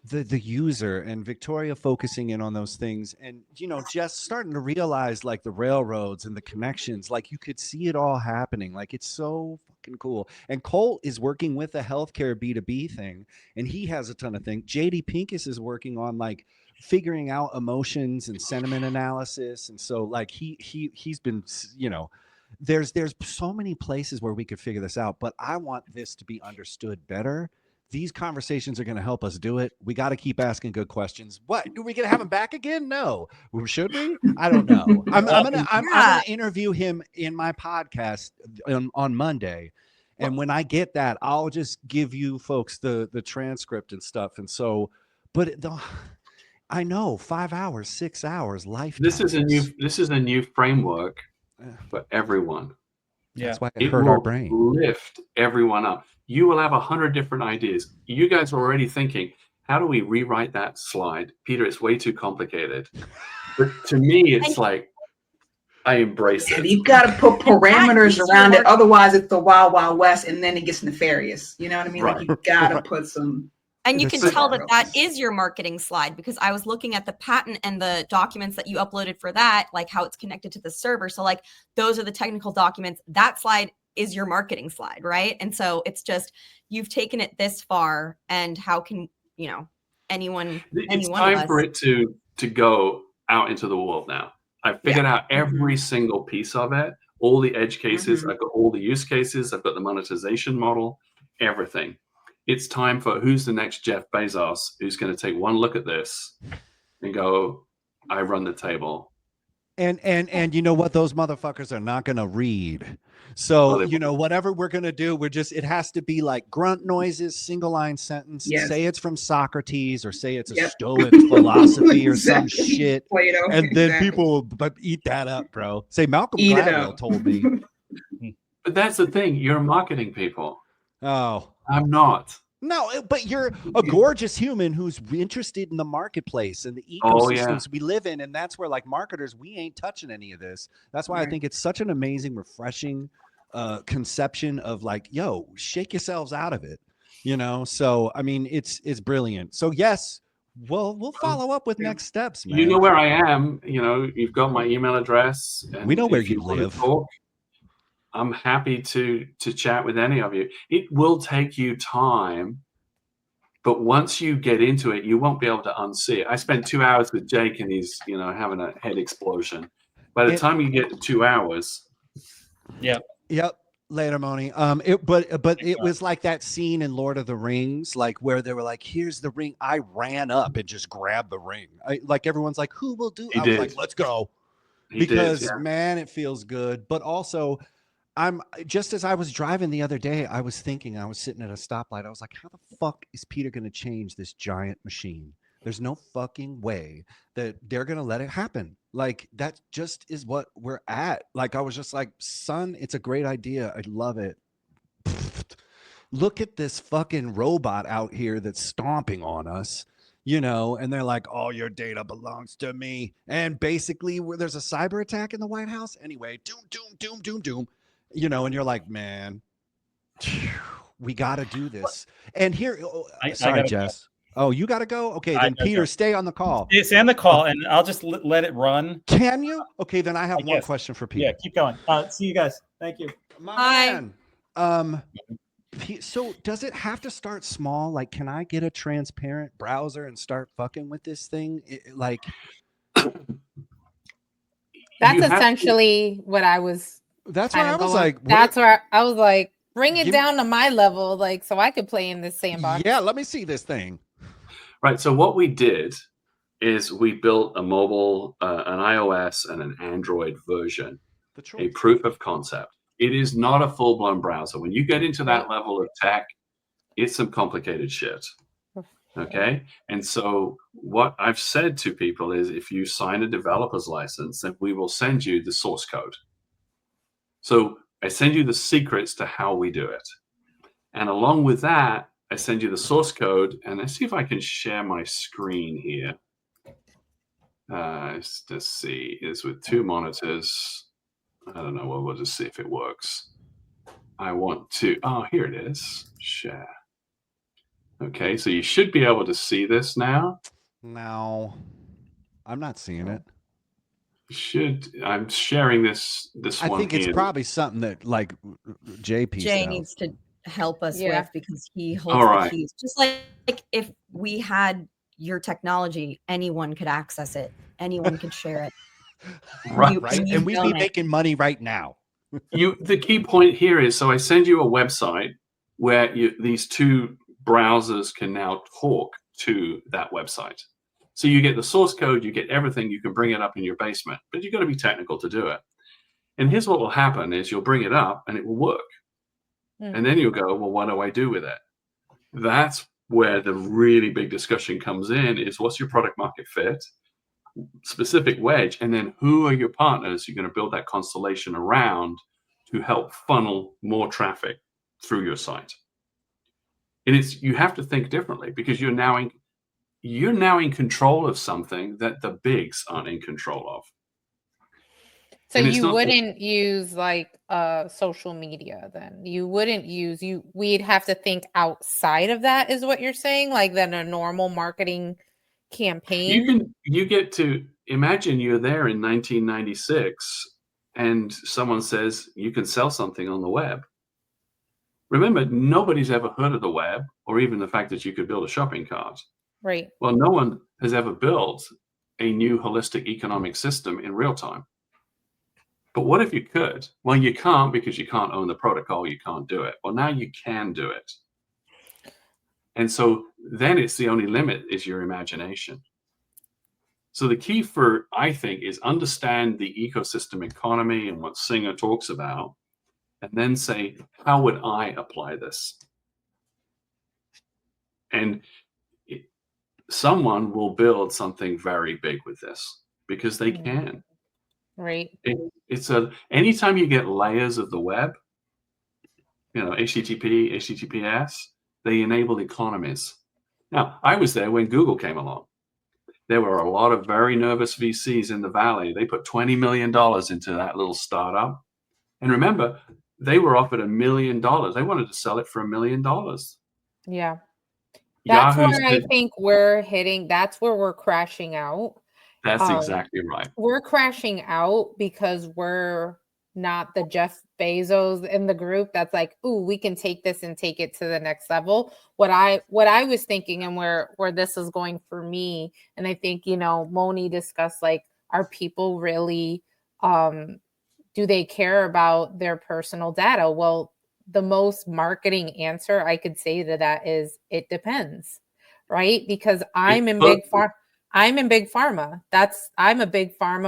the user and Victoria focusing in on those things, and just starting to realize like the railroads and the connections, like you could see it all happening. Like it's so fucking cool. And Colt is working with a healthcare B2B thing, and he has a ton of things. JD Pincus is working on like figuring out emotions and sentiment analysis, and so like he's been there's so many places where we could figure this out, but I want this to be understood better. These conversations are going to help us do it. We got to keep asking good questions. What, are we going to have him back again? No. Should we? I don't know. I'm gonna interview him in my podcast on Monday, and when I get that, I'll just give you folks the transcript and stuff. And so, but I know 5 hours, 6 hours, lifetime. This is a new framework for everyone. Yeah, that's why it hurt our brain. Lift everyone up. You will have 100 different ideas. You guys are already thinking, how do we rewrite that slide? Peter, it's way too complicated. But to me, it's like, I embrace it. You've got to put parameters around it. Otherwise, it's the wild, wild west, and then it gets nefarious. You know what I mean? Right. Like, you got to put some. And you can tell that is your marketing slide, because I was looking at the patent and the documents that you uploaded for that, like how it's connected to the server. So like those are the technical documents. That slide is your marketing slide, right? And so it's just, you've taken it this far, and how can, anyone it's time for it to go out into the world now. I've figured out every single piece of it, all the edge cases. I've got all the use cases. I've got the monetization model, everything. It's time for who's the next Jeff Bezos who's going to take one look at this and go, I run the table. And you know what? Those motherfuckers are not going to read. So, whatever we're going to do, it has to be like grunt noises, single line sentence. Yes. Say it's from Socrates, or say it's a Stoic philosophy or some shit. Plato. And then people will eat that up, bro. Say Malcolm Gladwell told me. But that's the thing. You're marketing people. Oh, I'm not. No, but you're a gorgeous human who's interested in the marketplace and the ecosystems we live in. And that's where, like marketers, we ain't touching any of this. That's why I think it's such an amazing, refreshing conception of like, yo, shake yourselves out of it. So I mean, it's brilliant. So yes, we'll follow up with next steps, man. You know where I am. You've got my email address. And we know where you live. I'm happy to chat with any of you. It will take you time, but once you get into it, you won't be able to unsee it. I spent 2 hours with Jake, and he's having a head explosion. By the time you get to 2 hours, yep. Later, Moni. But it was like that scene in Lord of the Rings, like where they were like, "Here's the ring." I ran up and just grabbed the ring. Like everyone's like, "Who will do?" I was like, "Let's go," because man, it feels good. But also, I'm just as I was driving the other day, I was thinking, I was sitting at a stoplight. I was like, how the fuck is Peter going to change this giant machine? There's no fucking way that they're going to let it happen. Like, that just is what we're at. Like, I was just like, son, it's a great idea. I love it. Look at this fucking robot out here that's stomping on us, and they're like, all your data belongs to me. And basically, where there's a cyber attack in the White House. Anyway, doom, doom, doom, doom, doom. And you're like, man, we got to do this. And here, sorry, Jess. Oh, you got to go? Okay, then Peter, stay on the call. Stay on the call, and I'll just let it run. Can you? Okay, then I have one question for Peter. Yeah, keep going. See you guys. Thank you. Bye. Man. So does it have to start small? Like, can I get a transparent browser and start fucking with this thing? That's essentially what I was. That's why I was like, that's where I was like, bring it down to my level, like, so I could play in this sandbox. Yeah, let me see this thing. Right. So what we did is we built a mobile, an iOS and an Android version, a proof of concept. It is not a full-blown browser. When you get into that level of tech, it's some complicated shit. Okay. And so what I've said to people is, if you sign a developer's license, then we will send you the source code. So I send you the secrets to how we do it. And along with that, I send you the source code, and let's see if I can share my screen here. Let's see, it's with two monitors. I don't know. Well, we'll just see if it works. I want to, here it is. Share. Okay, so you should be able to see this now. No, I'm not seeing it. I'm sharing this I one think it's here. probably something that like JP Jay out. needs to help us Yeah. with, because he holds All the right. keys. Just like if we had your technology, anyone could access it. Anyone could share it. Right. Right? you've And we'd be done it. making money right now. The key point here is, so I send you a website where these two browsers can now talk to that website. So you get the source code, you get everything, you can bring it up in your basement, but you've got to be technical to do it. And here's what will happen is you'll bring it up and it will work. And then you'll go, well, what do I do with it? That's where the really big discussion comes in, is what's your product market fit, specific wedge, and then who are your partners you're going to build that constellation around to help funnel more traffic through your site. And you have to think differently, because you're now in control of something that the bigs aren't in control of. So And it's you not- wouldn't use like social media then? You wouldn't use we'd have to think outside of that, is what you're saying, like than a normal marketing campaign? You get to imagine you're there in 1996 and someone says you can sell something on the web. Remember, nobody's ever heard of the web or even the fact that you could build a shopping cart. Right. Well, no one has ever built a new holistic economic system in real time. But what if you could? Well, you can't, because you can't own the protocol. You can't do it. Well, now you can do it. And so then it's the only limit is your imagination. So the key I think, is understand the ecosystem economy and what Singer talks about, and then say, how would I apply this? And someone will build something very big with this because they can. Right. Anytime you get layers of the web, HTTP, HTTPS, they enable economies. Now, I was there when Google came along. There were a lot of very nervous VCs in the Valley. They put $20 million into that little startup. And remember, they were offered $1 million. They wanted to sell it for $1 million. Yeah. That's Yahoo's where I think we're hitting. That's where we're crashing out. That's exactly right. We're crashing out because we're not the Jeff Bezos in the group that's like, ooh, we can take this and take it to the next level. What I was thinking, and where this is going for me, and I think, Moni discussed, like, are people really do they care about their personal data? Well, the most marketing answer I could say to that is it depends, right? Because I'm in big pharma. I'm a big pharma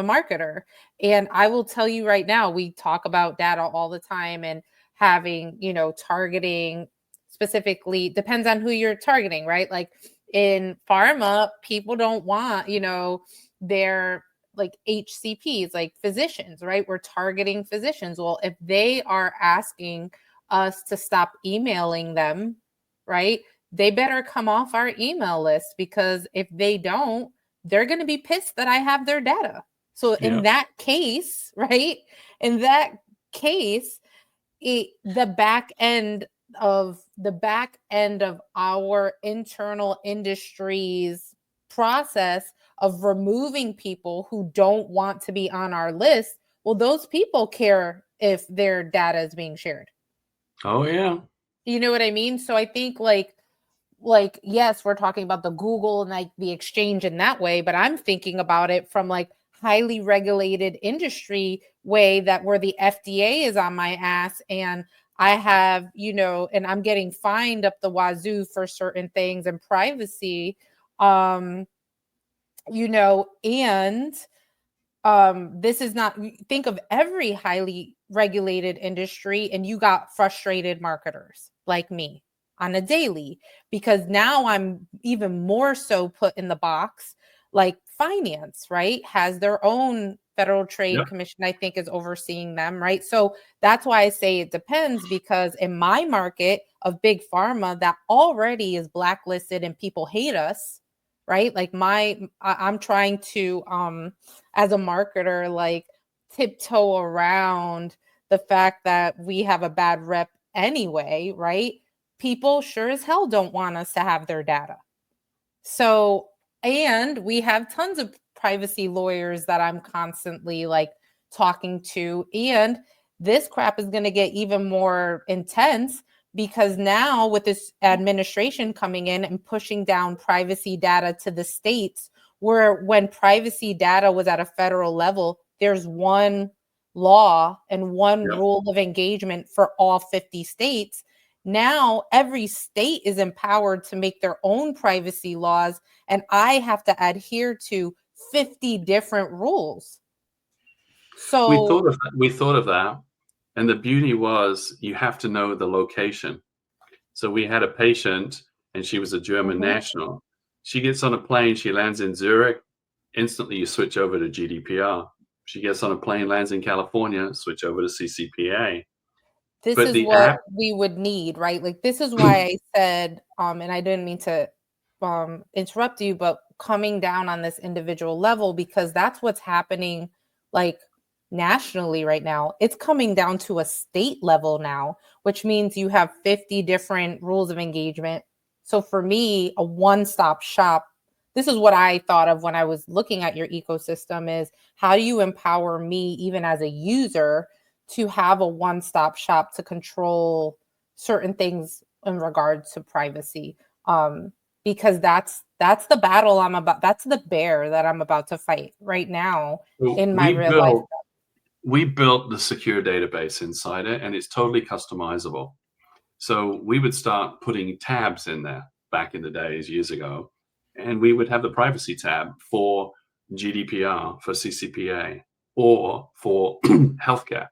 marketer. And I will tell you right now, we talk about data all the time and having, targeting specifically depends on who you're targeting, right? Like in pharma, people don't want, their like HCPs, like physicians, right? We're targeting physicians. Well, if they are asking us to stop emailing them, right, they better come off our email list, because if they don't, they're going to be pissed that I have their data. So in that case, right, the back end of our internal industry's process of removing people who don't want to be on our list, well, those people care if their data is being shared. Oh, yeah. You know what I mean? So I think like, yes, we're talking about the Google and like the exchange in that way, but I'm thinking about it from like highly regulated industry way, that where the FDA is on my ass and I have, and I'm getting fined up the wazoo for certain things and privacy, and this is not, think of every highly regulated industry, and you got frustrated marketers like me on a daily, because now I'm even more so put in the box. Like finance, right, has their own Federal Trade Commission, I think, is overseeing them, right? So that's why I say it depends, because in my market of big pharma that already is blacklisted and people hate us, right? Like I'm trying to, as a marketer, like tiptoe around the fact that we have a bad rep anyway, right? People sure as hell don't want us to have their data. So, and we have tons of privacy lawyers that I'm constantly like talking to. And this crap is going to get even more intense because now with this administration coming in and pushing down privacy data to the states, where when privacy data was at a federal level, there's one law and one rule of engagement for all 50 states. Now every state is empowered to make their own privacy laws, and I have to adhere to 50 different rules. So we thought of that, and the beauty was you have to know the location. So we had a patient, and she was a German national. She gets on a plane, she lands in Zurich, instantly you switch over to GDPR. She gets on a plane, lands in California, switch over to CCPA. This is what we would need, right? Like, this is why I said, and I didn't mean to interrupt you, but coming down on this individual level, because that's what's happening, like, nationally right now. It's coming down to a state level now, which means you have 50 different rules of engagement. So for me, a one-stop shop, this is what I thought of when I was looking at your ecosystem, is how do you empower me, even as a user, to have a one-stop shop to control certain things in regards to privacy? Because that's the battle I'm about. That's the bear that I'm about to fight right now in my real life. We built the secure database inside it, and it's totally customizable. So we would start putting tabs in there back in the days, years ago, and we would have the privacy tab for GDPR, for CCPA, or for healthcare.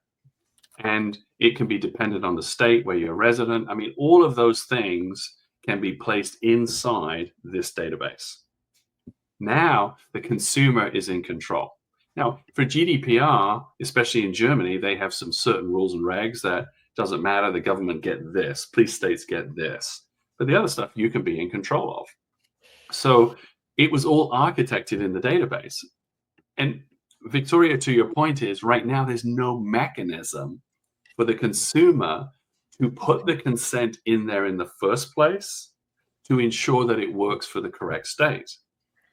And it can be dependent on the state where you're a resident. I mean, all of those things can be placed inside this database. Now the consumer is in control. Now, for GDPR, especially in Germany, they have some certain rules and regs that doesn't matter. The government get this, police states get this, but the other stuff you can be in control of. So it was all architected in the database. And Victoria, to your point, is right now there's no mechanism for the consumer to put the consent in there in the first place to ensure that it works for the correct state.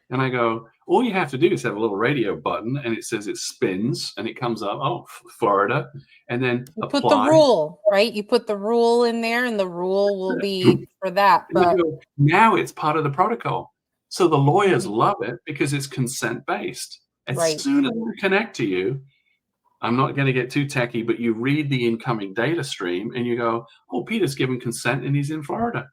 And I go, all you have to do is have a little radio button, and it says it spins, and it comes up, oh, Florida, and then you put the rule, right? You put the rule in there, and the rule will be for that. But now it's part of the protocol. So the lawyers love it because it's consent-based. As soon as I connect to you, I'm not going to get too techy, but you read the incoming data stream, and you go, oh, Peter's given consent, and he's in Florida.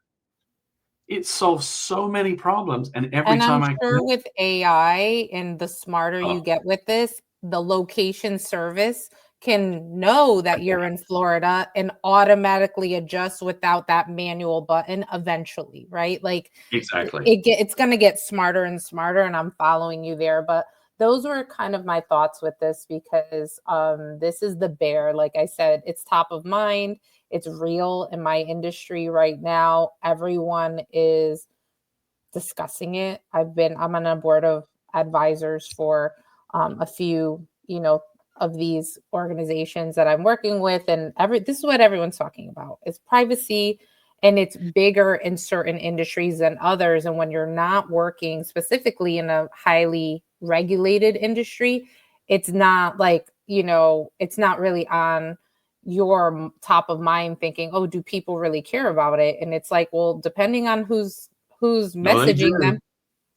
It solves so many problems, and every time I'm sure with AI, and the smarter you get with this, the location service can know that you're in Florida and automatically adjust without that manual button eventually, right? Like, exactly, it's going to get smarter and smarter, and I'm following you there. But those were kind of my thoughts with this, because this is the bear. Like I said, it's top of mind. It's real in my industry right now. Everyone is discussing it. I'm on a board of advisors for a few, of these organizations that I'm working with, and this is what everyone's talking about. It's privacy, and it's bigger in certain industries than others. And when you're not working specifically in a highly regulated industry, it's not like, it's not really on your top of mind thinking, oh, do people really care about it? And it's like, well, depending on who's messaging them,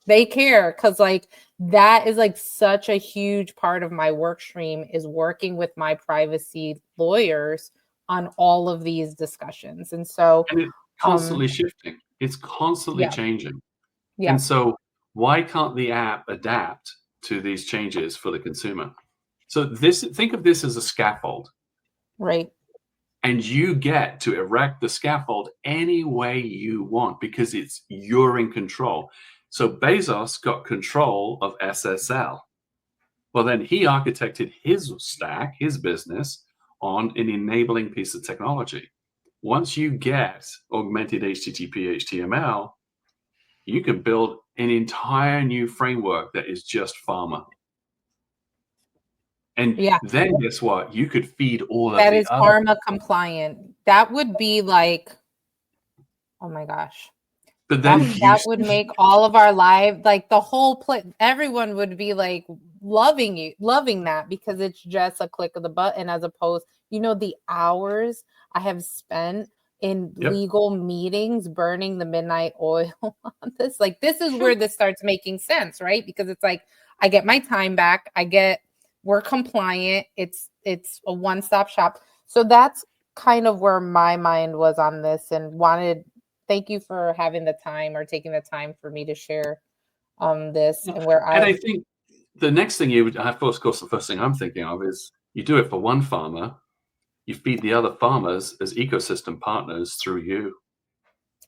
they care. Because like, that is like such a huge part of my work stream, is working with my privacy lawyers on all of these discussions. And so, and it's constantly shifting. It's constantly changing. Yeah. And so why can't the app adapt to these changes for the consumer? So think of this as a scaffold. Right. And you get to erect the scaffold any way you want, because you're in control. So Bezos got control of SSL. Well, then he architected his stack, his business, on an enabling piece of technology. Once you get augmented HTTP, HTML, you can build an entire new framework that is just pharma. And Yeah. then guess what? You could feed all of That the is other. pharma compliant. That would be like, oh my gosh. But then That would make all of our lives, like the whole place, everyone would be like loving that, because it's just a click of the button, as opposed, the hours I have spent in legal meetings burning the midnight oil on this. Like, this is where this starts making sense, right? Because it's like, I get my time back. We're compliant. It's a one-stop shop. So that's kind of where my mind was on this, and thank you for having the time, or taking the time for me to share this. And I think the next thing of course, the first thing I'm thinking of is you do it for one farmer, you feed the other farmers as ecosystem partners through you.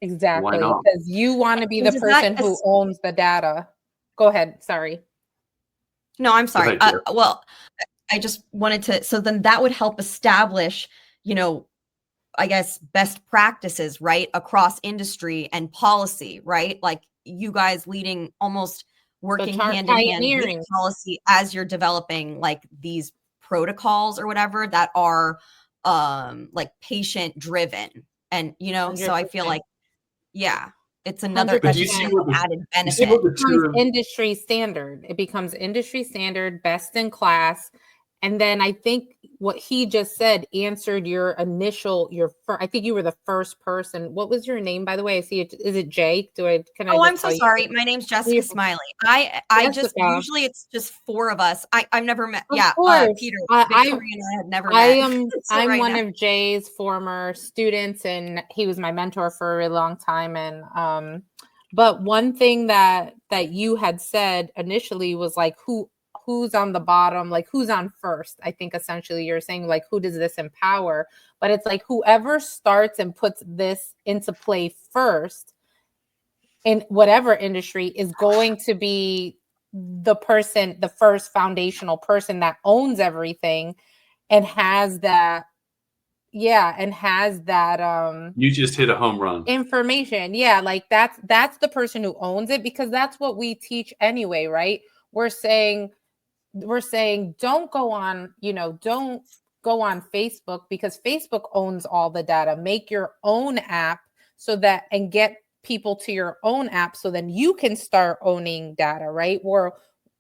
Exactly. Why not? Because you want to be the person who owns the data. Go ahead. Sorry. No, I'm sorry. Ahead, well, I just wanted to, so then that would help establish, I guess, best practices, right, across industry and policy, right? Like, you guys leading, almost working hand in hand with policy as you're developing like these protocols or whatever that are like patient driven. And, so I feel like, it's another added benefit. It becomes industry standard. It becomes industry standard, best in class. And then I think what he just said answered I think you were the first person. What was your name, by the way? I see it. Is it Jake? I'm so sorry. My name's Jessica Smiley. I just, usually it's just four of us. I've never met. Peter, Victoria and I had never met. I'm one of Jay's former students, and he was my mentor for a really long time. And, but one thing that you had said initially was like, who's on the bottom, like who's on first. I think essentially you're saying like, who does this empower? But it's like whoever starts and puts this into play first in whatever industry is going to be the first foundational person that owns everything and has that. You just hit a home run. Information. Yeah. Like that's the person who owns it, because that's what we teach anyway, right? We're saying don't go on Facebook, because Facebook owns all the data. Make your own app and get people to your own app, so then you can start owning data, right?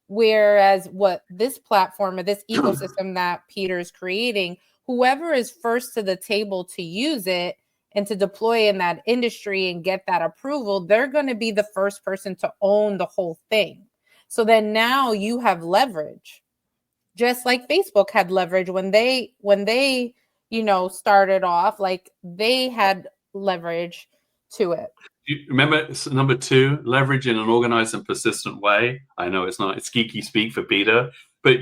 Whereas what this platform or this ecosystem that Peter's creating, whoever is first to the table to use it and to deploy in that industry and get that approval, they're going to be the first person to own the whole thing. So then now you have leverage, just like Facebook had leverage when they started off, like they had leverage to it. You remember number 2, leverage in an organized and persistent way. I know it's geeky speak for Peter, but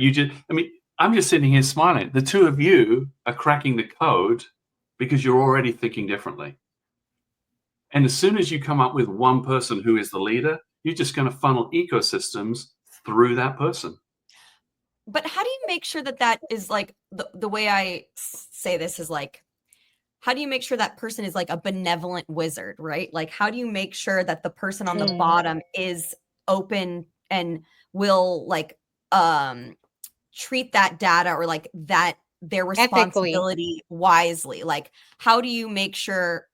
I'm just sitting here smiling. The two of you are cracking the code because you're already thinking differently. And as soon as you come up with one person who is the leader, you're just going to funnel ecosystems through that person. But how do you make sure that is like, the way I say this is like, how do you make sure that person is like a benevolent wizard, right? Like, how do you make sure that the person on the bottom is open and will like treat that data or like that their responsibility wisely? Like, how do you make sure?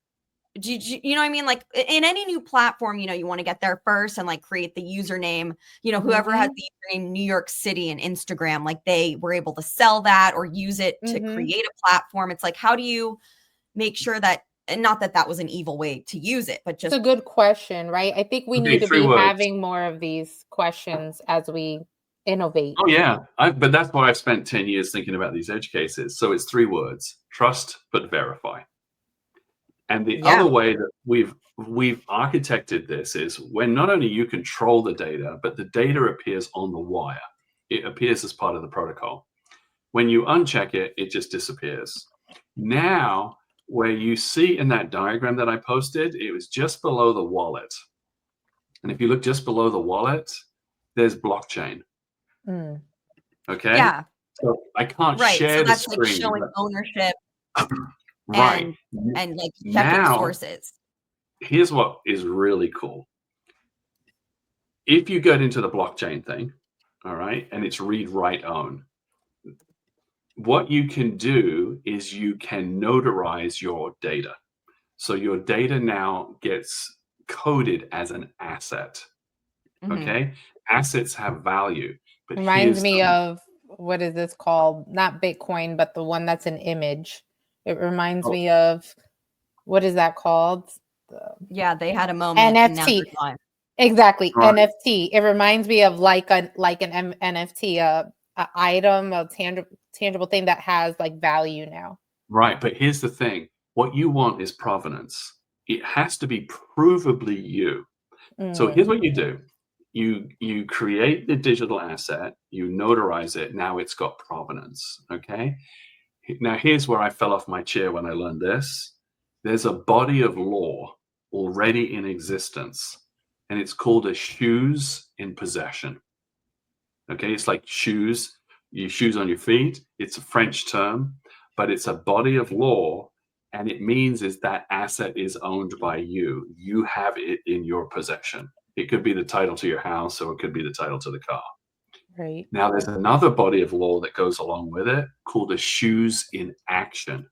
You know what I mean? Like in any new platform, you want to get there first and like create the username, whoever has the username New York City and Instagram, like they were able to sell that or use it to create a platform. It's like, how do you make sure that, and not that was an evil way to use it, but just. It's a good question, right? I think we need to be having more of these questions as we innovate. Oh yeah. But that's why I've spent 10 years thinking about these edge cases. So it's 3 words: trust, but verify. And the other way that we've architected this is when not only you control the data, but the data appears on the wire. It appears as part of the protocol. When you uncheck it, it just disappears. Now, where you see in that diagram that I posted, it was just below the wallet. And if you look just below the wallet, there's blockchain. Okay? Yeah. So I can't share the screen. Like showing ownership. Right. And like checking sources. Here's what is really cool. If you get into the blockchain thing, all right, and it's read, write, own, what you can do is you can notarize your data. So your data now gets coded as an asset. Okay? Assets have value. But Reminds me of, what is this called? Not Bitcoin, but the one that's an image. It reminds me of, what is that called? Yeah, they had a moment. And now NFT. they're gone. Exactly. Right. NFT. It reminds me of like an NFT, a item, a tangible thing that has like value now. Right. But here's the thing. What you want is provenance. It has to be provably you. So here's what you do. You create the digital asset, you notarize it, now it's got provenance. Okay. Now here's where I fell off my chair when I learned this. There's a body of law already in existence, and it's called a shoes in possession. Okay, it's like shoes, your shoes on your feet. It's a French term, but it's a body of law, and it means is that asset is owned by you. You have it in your possession. It could be the title to your house, or it could be the title to the car. Right. Now, there's another body of law that goes along with it called a shoes in action.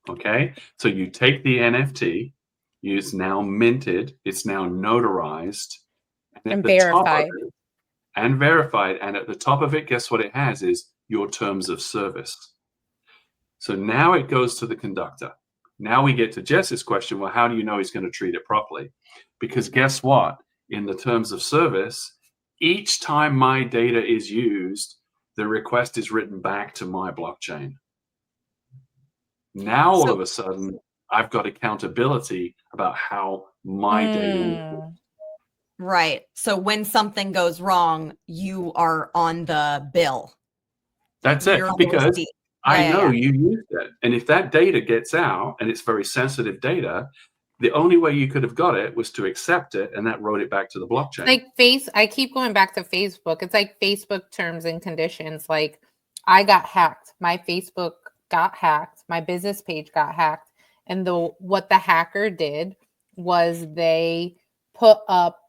Okay, so you take the NFT, it's now minted, it's now notarized, And verified. And verified. And at the top of it, guess what it has is your terms of service. So now it goes to the conductor. Now we get to Jess's question. Well, how do you know he's going to treat it properly? Because guess what? In the terms of service, each time my data is used, the request is written back to my blockchain. Now, all of a sudden, I've got accountability about how my data. Right. So when something goes wrong, you are on the bill. That's it. Because I know you used it. And if that data gets out, and it's very sensitive data, the only way you could have got it was to accept it, and that wrote it back to the blockchain. Like I keep going back to Facebook. It's like Facebook terms and conditions. Like I got hacked. My Facebook got hacked. My business page got hacked. And what the hacker did was they put up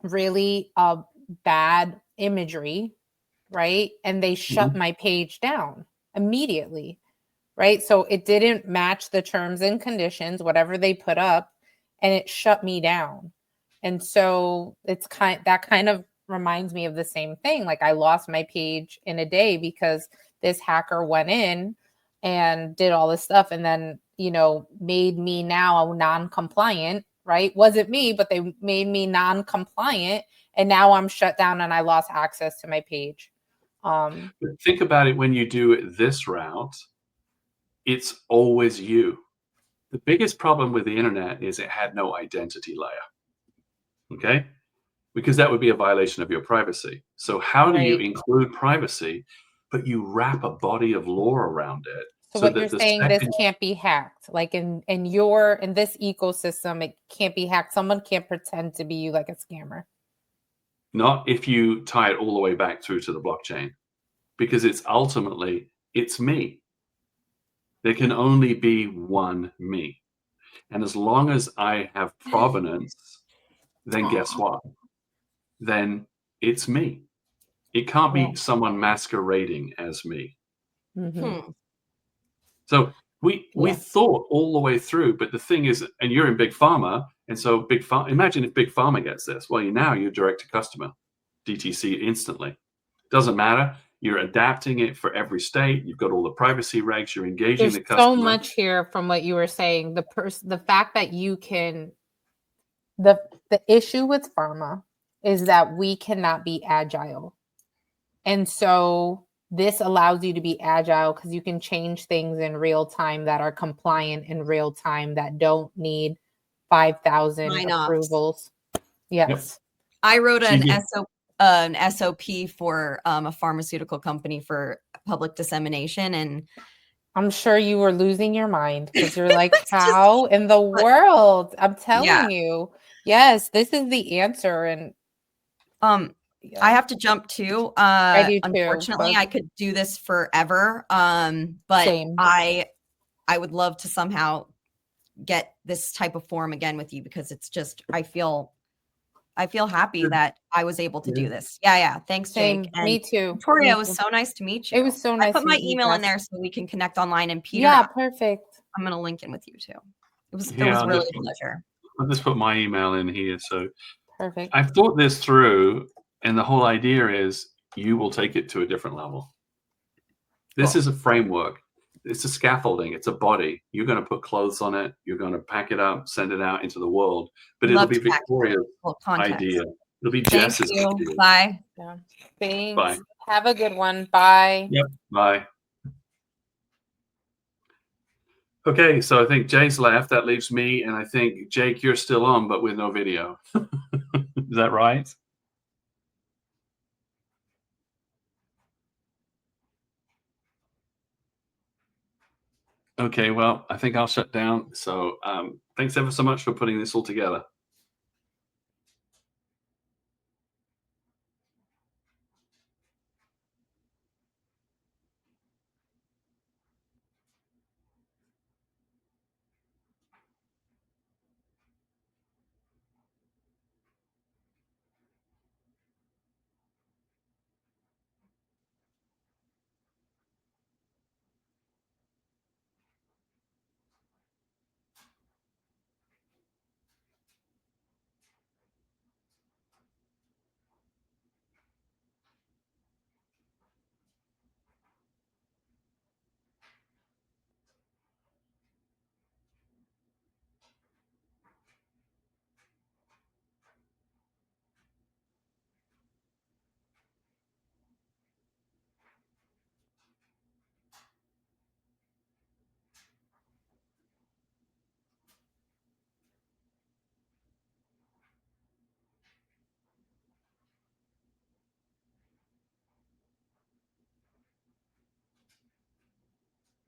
really bad imagery, right? And they shut my page down immediately, right? So it didn't match the terms and conditions, whatever they put up, and it shut me down. And so that kind of reminds me of the same thing. Like I lost my page in a day because this hacker went in and did all this stuff and then, made me now non-compliant, right? Wasn't me, but they made me non-compliant and now I'm shut down and I lost access to my page. But think about it when you do it this route, it's always you. The biggest problem with the internet is it had no identity layer. Okay? Because that would be a violation of your privacy. So how do you include privacy, but you wrap a body of law around it? So what you're saying, this can't be hacked. Like in this ecosystem, it can't be hacked. Someone can't pretend to be you like a scammer. Not if you tie it all the way back through to the blockchain, because it's me. There can only be one me. And as long as I have provenance, then guess what? Then it's me. It can't be someone masquerading as me. So we thought all the way through, but the thing is, and you're in Big Pharma, and so imagine if Big Pharma gets this. Well, you're direct to customer, DTC instantly. Doesn't matter. You're adapting it for every state. You've got all the privacy regs. You're engaging the customer. So much here from what you were saying. The fact that you can, the issue with pharma is that we cannot be agile, and so this allows you to be agile because you can change things in real time that are compliant in real time that don't need 5,000 approvals. Yes. Yep. I wrote an SOP for a pharmaceutical company for public dissemination, and I'm sure you were losing your mind because you're like, how in the world? I'm telling you. Yes, this is the answer. And I have to jump too. I do too, unfortunately, I could do this forever. But same. I would love to somehow get this type of forum again with you because it's just, I feel I feel happy Good. that I was able to Yeah. do this. Yeah. Thanks, Same. Jake. And Me too. Victoria, Me it was too. so nice to meet you. It was so I nice put my meeting you, email in Jess. there so we can connect online. And Peter, Yeah, perfect. I'm gonna link in with you too. It was Yeah, really a pleasure. I'll just put my email in here. So Perfect. I've thought this through, and the whole idea is you will take it to a different level. This Cool. is a framework. It's a scaffolding. It's a body. You're going to put clothes on it. You're going to pack it up, send it out into the world. But it'll Love be to pack Victoria's context. idea. It'll be Thank Jess's you. idea. Bye. Yeah. Thanks. Bye. Have a good one. Bye. Yep. Bye. Okay, so I think Jay's left. That leaves me, and I think Jake, you're still on, but with no video. Is that right? Okay, well, I think I'll shut down. So thanks ever so much for putting this all together.